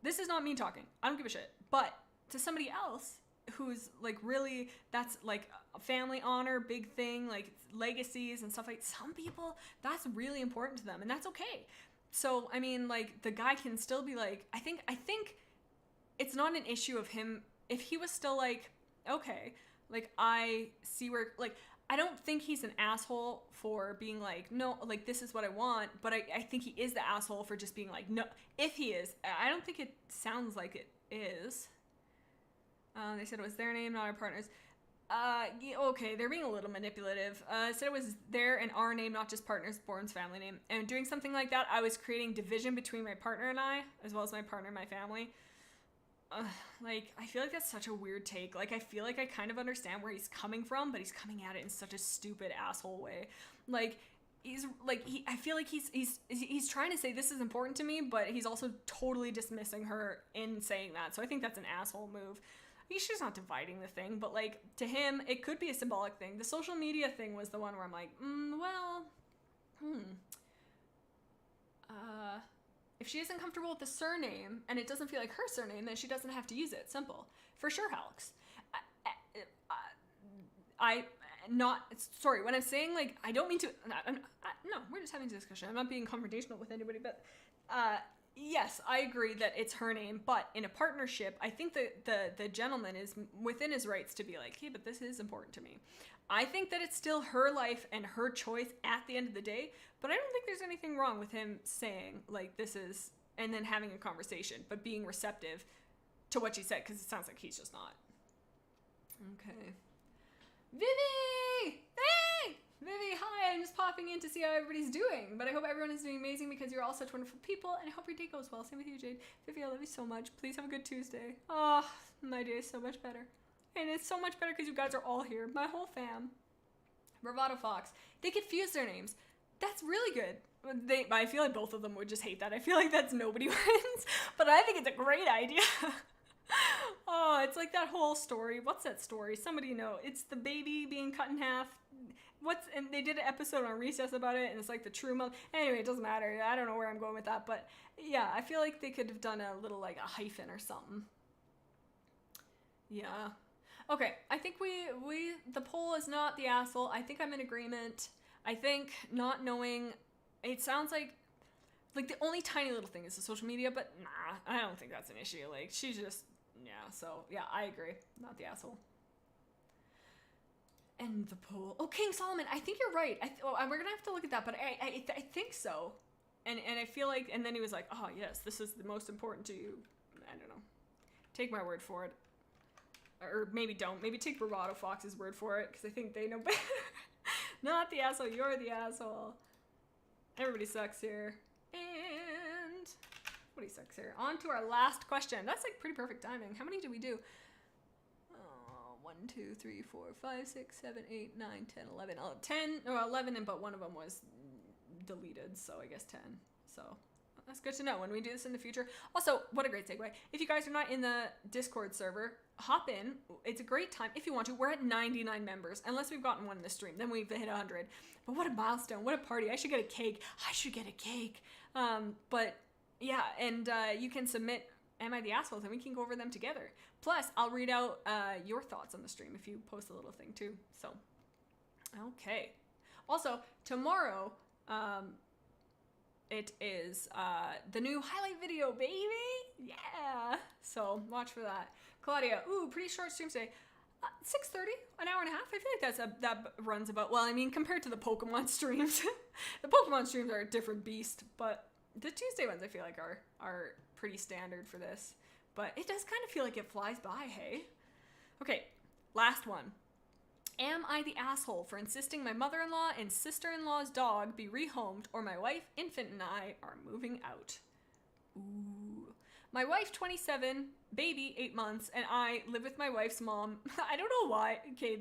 this is not me talking. I don't give a shit. But to somebody else who's like really, that's like a family honor, big thing, like legacies and stuff, like some people, that's really important to them, and that's okay. So, I mean, like, the guy can still be like, I think it's not an issue of him if he was still like, okay, like, I see where, like, I don't think he's an asshole for being like, no, like, this is what I want, but I think he is the asshole for just being like, no, if he is. I don't think it sounds like it is. They said it was their name, not our partner's. Yeah, okay, they're being a little manipulative. Said it was their and our name, not just partner's, Bourne's family name. And doing something like that, I was creating division between my partner and I, as well as my partner and my family. Like, I feel like that's such a weird take. Like, I feel like I kind of understand where he's coming from, but he's coming at it in such a stupid asshole way. Like, he's like, I feel like he's trying to say this is important to me, but he's also totally dismissing her in saying that. So I think that's an asshole move. She's not dividing the thing, but like, to him, it could be a symbolic thing. The social media thing was the one where I'm like, if she isn't comfortable with the surname and it doesn't feel like her surname, then she doesn't have to use it. Simple. For sure, Alex. Sorry, when I'm saying, like, I don't mean to, no, we're just having a discussion. I'm not being confrontational with anybody, but, yes, I agree that it's her name, but in a partnership, I think that the gentleman is within his rights to be like, hey, but this is important to me. I think that it's still her life and her choice at the end of the day, but I don't think there's anything wrong with him saying, like, this is, and then having a conversation, but being receptive to what she said, because it sounds like he's just not. Okay. Vivi! Hey! Vivi, hi, I'm just popping in to see how everybody's doing. But I hope everyone is doing amazing because you're all such wonderful people, and I hope your day goes well. Same with you, Jade. Vivi, I love you so much. Please have a good Tuesday. Oh, my day is so much better. And it's so much better because you guys are all here. My whole fam. Bravado Fox. They confuse their names. That's really good. I feel like both of them would just hate that. I feel like that's nobody wins. But I think it's a great idea. Oh, it's like that whole story. What's that story? Somebody know. It's the baby being cut in half. And they did an episode on Recess about it, and it's like the true mother. Anyway, it doesn't matter. I don't know where I'm going with that, but yeah, I feel like they could have done a little like a hyphen or something. Yeah. Okay, I think the poll is not the asshole. I think I'm in agreement. I think not knowing, it sounds like the only tiny little thing is the social media, but nah, I don't think that's an issue. Like, she's just, yeah, so yeah, I agree. Not the asshole. And the poll. Oh, King Solomon, I think you're right. We're gonna have to look at that, but I think so. And I feel like, and then he was like, oh yes, this is the most important to you. I don't know. Take my word for it. Or maybe don't. Maybe take Bravado Fox's word for it, because I think they know better. Not the asshole, you're the asshole. Everybody sucks here. And nobody sucks here. On to our last question. That's like pretty perfect timing. How many did we do? 1, 2, 3, 4, 5, 6, 7, 8, 9, 10, 11. 10, or 11, but one of them was deleted, so I guess 10. So that's good to know when we do this in the future. Also, what a great segue. If you guys are not in the Discord server, hop in. It's a great time if you want to. We're at 99 members, unless we've gotten one in the stream. Then we've hit 100. But what a milestone. What a party. I should get a cake. But yeah, and you can submit Am I the Assholes, and we can go over them together. Plus, I'll read out your thoughts on the stream if you post a little thing too. So, okay. Also, tomorrow, it is the new highlight video, baby! Yeah! So, watch for that. Claudia, ooh, pretty short stream today. 6:30, an hour and a half. I feel like that runs about, well, I mean, compared to the Pokemon streams. The Pokemon streams are a different beast, but the Tuesday ones I feel like are pretty standard for this. But it does kind of feel like it flies by, hey? Okay, last one. Am I the asshole for insisting my mother-in-law and sister-in-law's dog be rehomed, or my wife, infant, and I are moving out? Ooh. My wife, 27, baby, 8 months, and I live with my wife's mom. I don't know why. Okay,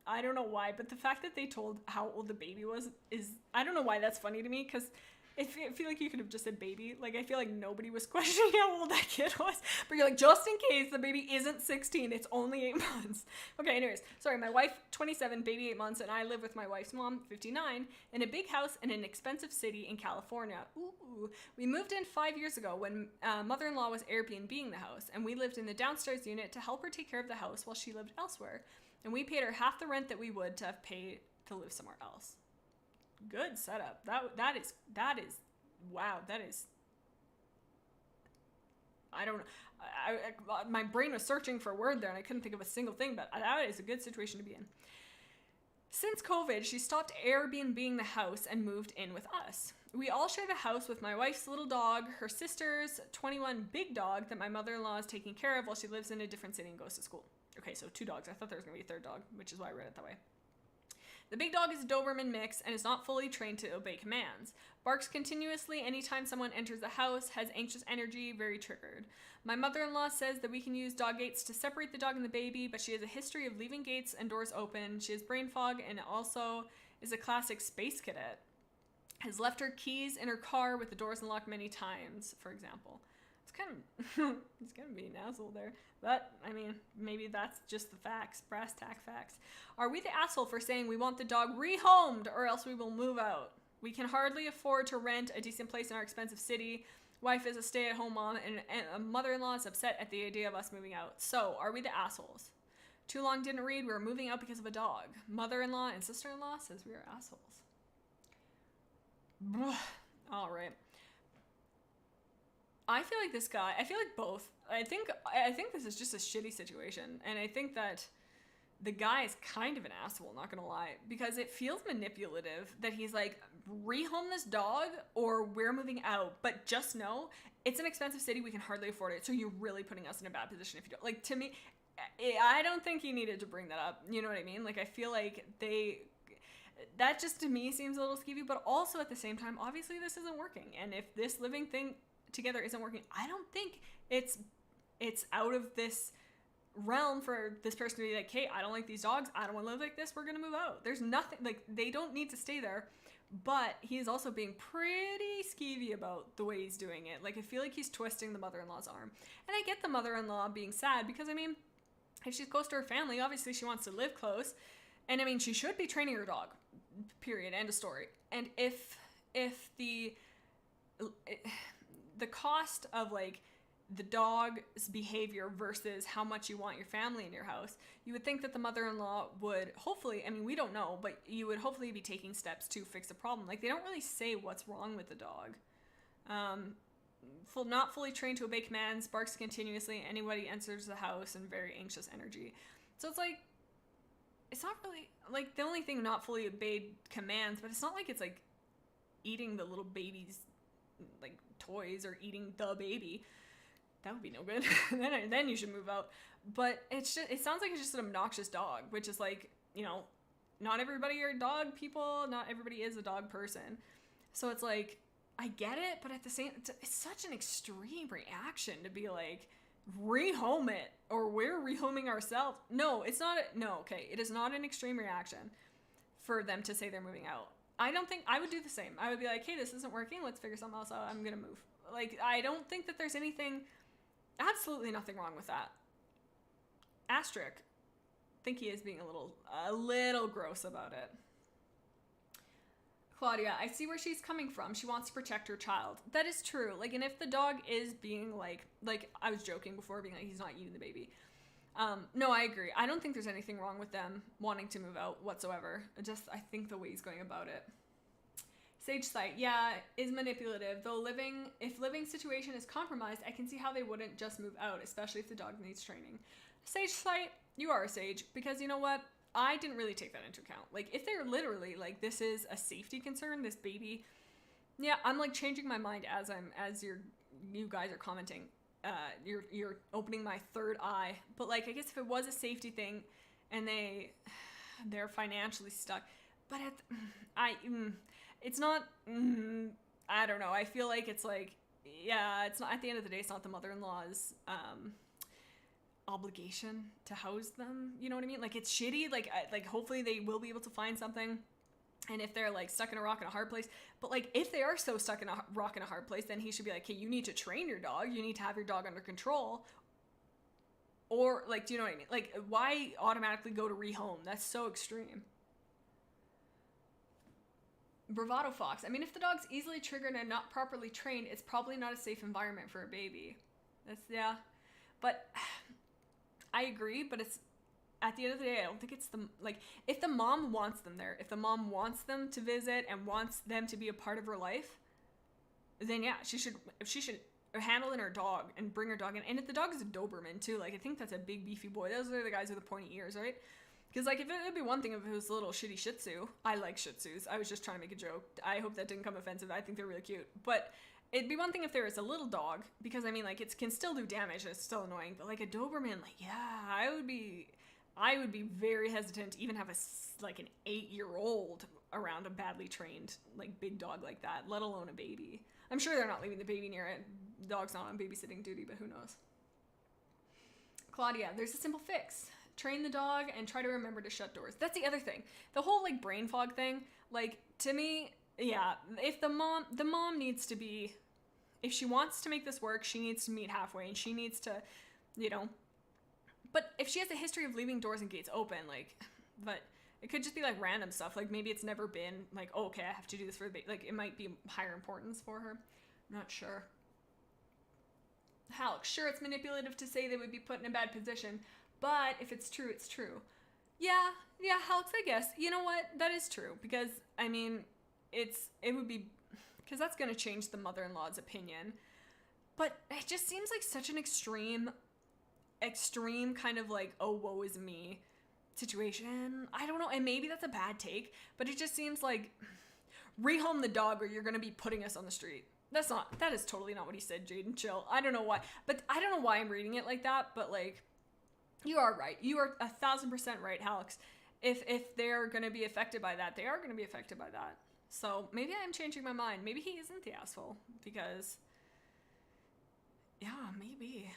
I don't know why, but the fact that they told how old the baby was is, I don't know why that's funny to me, because I feel like you could have just said baby. Like, I feel like nobody was questioning how old that kid was. But you're like, just in case the baby isn't 16, it's only 8 months. Okay, anyways. Sorry, my wife, 27, baby 8 months, and I live with my wife's mom, 59, in a big house in an expensive city in California. Ooh. We moved in 5 years ago when mother-in-law was Airbnb-ing the house, and we lived in the downstairs unit to help her take care of the house while she lived elsewhere. And we paid her half the rent that we would to have paid to live somewhere else. Good setup. That is wow, that is, I don't know. My brain was searching for a word there and I couldn't think of a single thing, but that is a good situation to be in. Since COVID, she stopped Airbnb-ing the house and moved in with us. We all share the house with my wife's little dog, her sister's 21 big dog that my mother-in-law is taking care of while she lives in a different city and goes to school. Okay, so 2 dogs. I thought there was going to be a 3rd dog, which is why I read it that way. The big dog is a Doberman mix and is not fully trained to obey commands. Barks continuously anytime someone enters the house, has anxious energy, very triggered. My mother-in-law says that we can use dog gates to separate the dog and the baby, but she has a history of leaving gates and doors open. She has brain fog and also is a classic space cadet. Has left her keys in her car with the doors unlocked many times, for example. It's gonna be an asshole there. But, I mean, maybe that's just the facts. Brass tack facts. Are we the asshole for saying we want the dog rehomed or else we will move out? We can hardly afford to rent a decent place in our expensive city. Wife is a stay-at-home mom and a mother-in-law is upset at the idea of us moving out. So, are we the assholes? Too long didn't read. We were moving out because of a dog. Mother-in-law and sister-in-law says we are assholes. All right. I feel like both. I think this is just a shitty situation, and I think that the guy is kind of an asshole, not gonna lie, because it feels manipulative that he's like, rehome this dog or we're moving out, but just know it's an expensive city, we can hardly afford it, so you're really putting us in a bad position if you don't. Like, to me, I don't think he needed to bring that up, you know what I mean? Like, I feel like that just to me seems a little skeevy, but also at the same time, obviously this isn't working. And if this living thing together isn't working, I don't think it's out of this realm for this person to be like, hey, I don't like these dogs. I don't want to live like this. We're going to move out. There's nothing, like, they don't need to stay there. But he is also being pretty skeevy about the way he's doing it. Like, I feel like he's twisting the mother-in-law's arm. And I get the mother-in-law being sad because, I mean, if she's close to her family, obviously she wants to live close. And, I mean, she should be training her dog. Period. End of story. And if the cost of, like, the dog's behavior versus how much you want your family in your house, you would think that the mother-in-law would hopefully, I mean, we don't know, but you would hopefully be taking steps to fix the problem. Like, they don't really say what's wrong with the dog. Not fully trained to obey commands, barks continuously, anybody enters the house in very anxious energy. So it's like, it's not really, like, the only thing not fully obeyed commands, but it's not like it's, like, eating the little baby's, like, toys or eating the baby. That would be no good. then you should move out. But it sounds like it's just an obnoxious dog, which is like, you know, not everybody are dog people. Not everybody is a dog person. So it's like, I get it, but at the same, it's such an extreme reaction to be like, rehome it, or we're rehoming ourselves. No, it's not. Okay. It is not an extreme reaction for them to say they're moving out. I don't think I would do the same. I would be like, hey, this isn't working. Let's figure something else out. I'm going to move. Like, I don't think that there's absolutely nothing wrong with that. Asterisk. I think he is being a little gross about it. Claudia, I see where she's coming from. She wants to protect her child. That is true. Like, and if the dog is being like I was joking before, being like, he's not eating the baby. No, I agree. I don't think there's anything wrong with them wanting to move out whatsoever. I think the way he's going about it. Sage Sight, yeah, is manipulative. Though if living situation is compromised, I can see how they wouldn't just move out, especially if the dog needs training. Sage Sight, you are a sage, because you know what? I didn't really take that into account. Like, if they're literally like, this is a safety concern, this baby, yeah, I'm like changing my mind as you guys are commenting. You're opening my third eye. But like, I guess if it was a safety thing, and they're financially stuck, but it's not, I don't know. I feel like it's like, yeah, it's not, at the end of the day, it's not the mother-in-law's obligation to house them. You know what I mean? Like, it's shitty. Like hopefully they will be able to find something. And if they're like stuck in a rock and a hard place, but like if they are so stuck in a rock and a hard place, then he should be like, hey, you need to train your dog. You need to have your dog under control. Or like, do you know what I mean? Like, why automatically go to rehome? That's so extreme. Bravado Fox. I mean, if the dog's easily triggered and not properly trained, it's probably not a safe environment for a baby. Yeah. But I agree, but it's, at the end of the day, I don't think it's if the mom wants them there, if the mom wants them to visit and wants them to be a part of her life, then yeah, she should handle in her dog and bring her dog in. And if the dog is a Doberman too, like, I think that's a big beefy boy. Those are the guys with the pointy ears, right? Because, like, if it would be one thing if it was a little shitty Shih Tzu. I like Shih Tzus. I was just trying to make a joke. I hope that didn't come offensive. I think they're really cute. But it'd be one thing if there was a little dog. Because, I mean, like, it can still do damage. And it's still annoying. But, like, a Doberman, like, yeah, I would be very hesitant to even have an 8-year-old around a badly trained, like, big dog like that, let alone a baby. I'm sure they're not leaving the baby near it. The dog's not on babysitting duty, but who knows? Claudia, there's a simple fix. Train the dog and try to remember to shut doors. That's the other thing. The whole, like, brain fog thing, like, to me, yeah, if the mom needs to be, if she wants to make this work, she needs to meet halfway, and she needs to, you know, but if she has a history of leaving doors and gates open, like, but it could just be, like, random stuff. Like, maybe it's never been, like, oh, okay, I have to do this for the baby. Like, it might be higher importance for her. I'm not sure. Halk, sure, it's manipulative to say they would be put in a bad position, but if it's true, it's true. Yeah, Halks, I guess. You know what? That is true. Because, I mean, it would be, because that's going to change the mother-in-law's opinion. But it just seems like such an extreme kind of like, oh, woe is me situation. I don't know. And maybe that's a bad take, but it just seems like, rehome the dog or you're going to be putting us on the street. That is totally not what he said, Jaden. Chill. I don't know why. But I don't know why I'm reading it like that, but like, you are right. You are 1,000% right, Alex. if they're going to be affected by that, they are going to be affected by that. So maybe I'm changing my mind. Maybe he isn't the asshole because, yeah, maybe.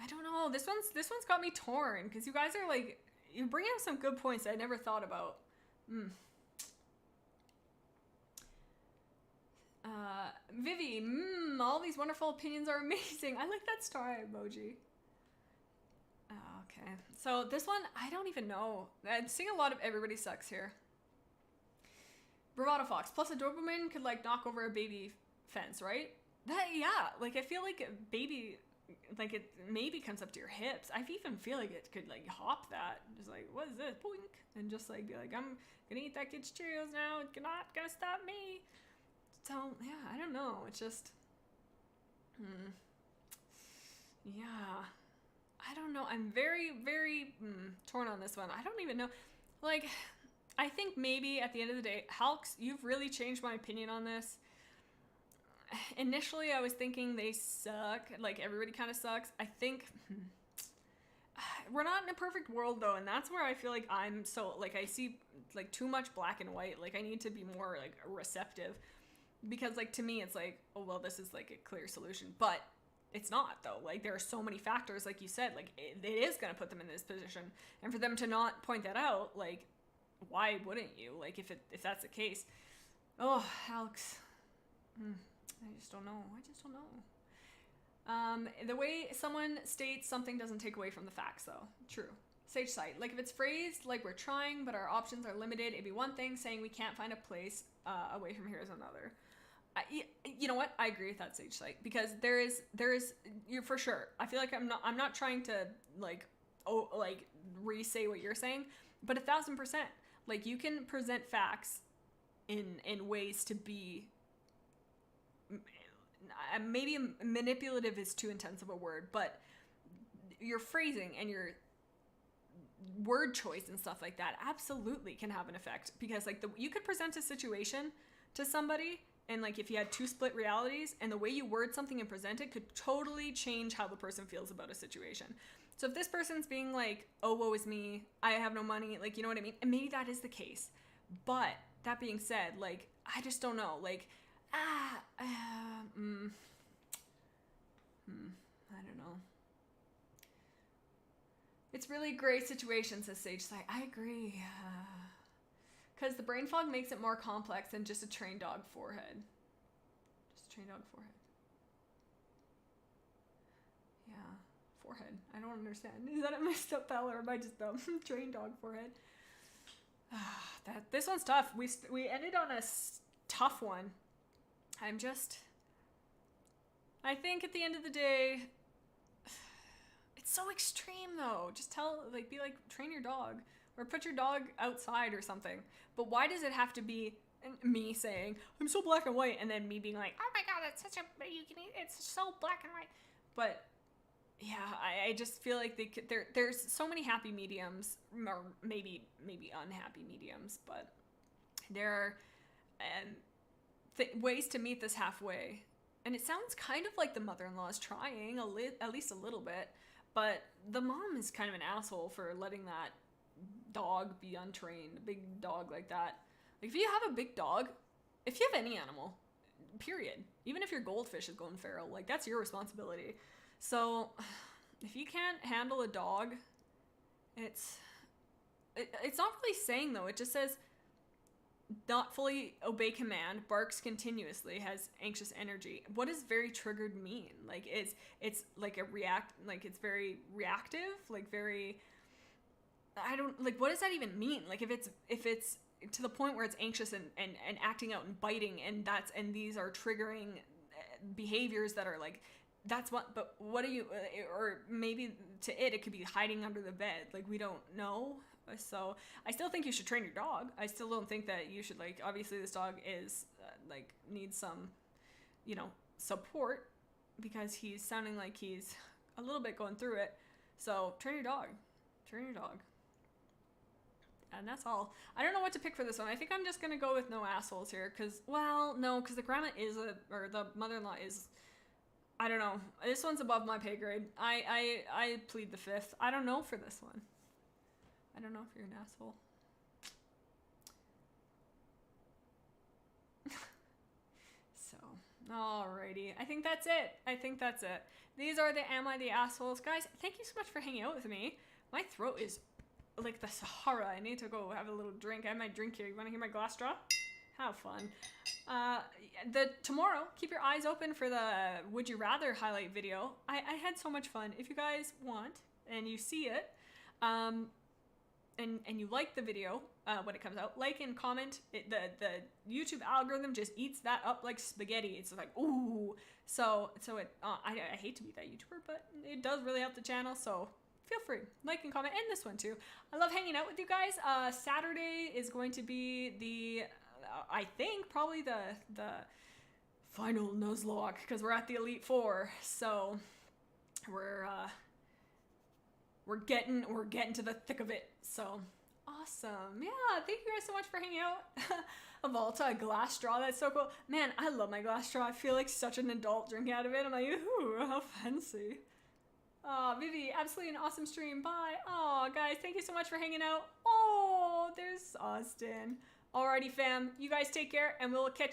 I don't know. This one's got me torn because you guys are like, you bring up some good points I never thought about. Vivi, all these wonderful opinions are amazing. I like that star emoji. Okay, so this one, I don't even know. I'm seeing a lot of everybody sucks here. Bravado Fox, plus a Doberman could like knock over a baby fence, right? That, yeah, like I feel like a baby, like it maybe comes up to your hips. I even feel like it could like hop that, just like, what is this, boink, and just like be like, I'm gonna eat that kid's Cheerios now, it's not gonna stop me. So yeah, I don't know, it's just, yeah, I don't know, I'm very, very torn on this one. I don't even know, like, I think maybe at the end of the day, Halks, you've really changed my opinion on this. Initially, I was thinking they suck, like everybody kind of sucks. I think we're not in a perfect world though, and that's where I feel like I'm so, like I see like too much black and white. Like I need to be more like receptive, because like to me it's like, oh well, this is like a clear solution, but it's not though. Like there are so many factors, like you said, like it is going to put them in this position, and for them to not point that out, like why wouldn't you? Like if that's the case, oh Alex, I just don't know. The way someone states something doesn't take away from the facts, though. True. Sage Sight. Like, if it's phrased like we're trying, but our options are limited, it'd be one thing. Saying we can't find a place away from here is another. You know what? I agree with that, Sage Sight, because there is you're for sure. I feel like I'm not trying to like re-say what you're saying, but 1,000%. Like, you can present facts in ways to be. Maybe manipulative is too intense of a word, but your phrasing and your word choice and stuff like that absolutely can have an effect, because like you could present a situation to somebody, and like if you had two split realities, and the way you word something and present it could totally change how the person feels about a situation. So if this person's being like, oh woe is me, I have no money, like, you know what I mean, and maybe that is the case, but that being said, like I just don't know, like I don't know. It's really great situation, says Sage Sight. I agree. Because the brain fog makes it more complex than just a trained dog forehead. Just a trained dog forehead. Yeah, forehead. I don't understand. Is that a messed up pal, or am I just dumb? Trained dog forehead. This one's tough. We ended on a tough one. I think at the end of the day, it's so extreme though. Just be like, train your dog, or put your dog outside or something. But why does it have to be me saying, I'm so black and white, and then me being like, oh my god, it's it's so black and white. But yeah, I just feel like there's so many happy mediums, or maybe unhappy mediums, but there are ways to meet this halfway. And it sounds kind of like the mother-in-law is trying at least a little bit, but the mom is kind of an asshole for letting that dog be untrained, a big dog like that. Like, if you have a big dog, if you have any animal, period, even if your goldfish is going feral, like, that's your responsibility. So if you can't handle a dog, it's not really saying though, it just says not fully obey command, barks continuously, has anxious energy. What does very triggered mean? Like it's like it's very reactive, like very, I don't, like, what does that even mean? Like if it's to the point where it's anxious and acting out and biting, and these are triggering behaviors that are like, but what do you, or maybe to it could be hiding under the bed. Like, we don't know. So I still think you should train your dog. I still don't think that you should, like, obviously this dog is needs some, support, because he's sounding like he's a little bit going through it. So train your dog. And that's all. I don't know what to pick for this one. I think I'm just going to go with no assholes here. Because the grandma or the mother-in-law is, I don't know. This one's above my pay grade. I plead the fifth. I don't know for this one. I don't know if you're an asshole. Alrighty. I think that's it. These are the Am I the Assholes. Guys, thank you so much for hanging out with me. My throat is like the Sahara. I need to go have a little drink. I have my drink here. You want to hear my glass straw? Have fun. Tomorrow, keep your eyes open for the Would You Rather highlight video. I had so much fun. If you guys want and you see it, and you like the video when it comes out, like and comment. The YouTube algorithm just eats that up like spaghetti. It's like, ooh. So I hate to be that YouTuber, but it does really help the channel. So feel free, like and comment, and this one too. I love hanging out with you guys. Saturday is going to be the, I think probably the final Nuzlocke, because we're at the Elite Four. So we're getting to the thick of it. So awesome. Yeah, thank you guys so much for hanging out. A Volta, a glass straw, that's so cool. Man, I love my glass straw. I feel like such an adult drinking out of it. I'm like, ooh, how fancy. Vivi, absolutely an awesome stream. Bye. Oh, guys, thank you so much for hanging out. Oh, there's Austin. Alrighty, fam. You guys take care, and we'll catch you.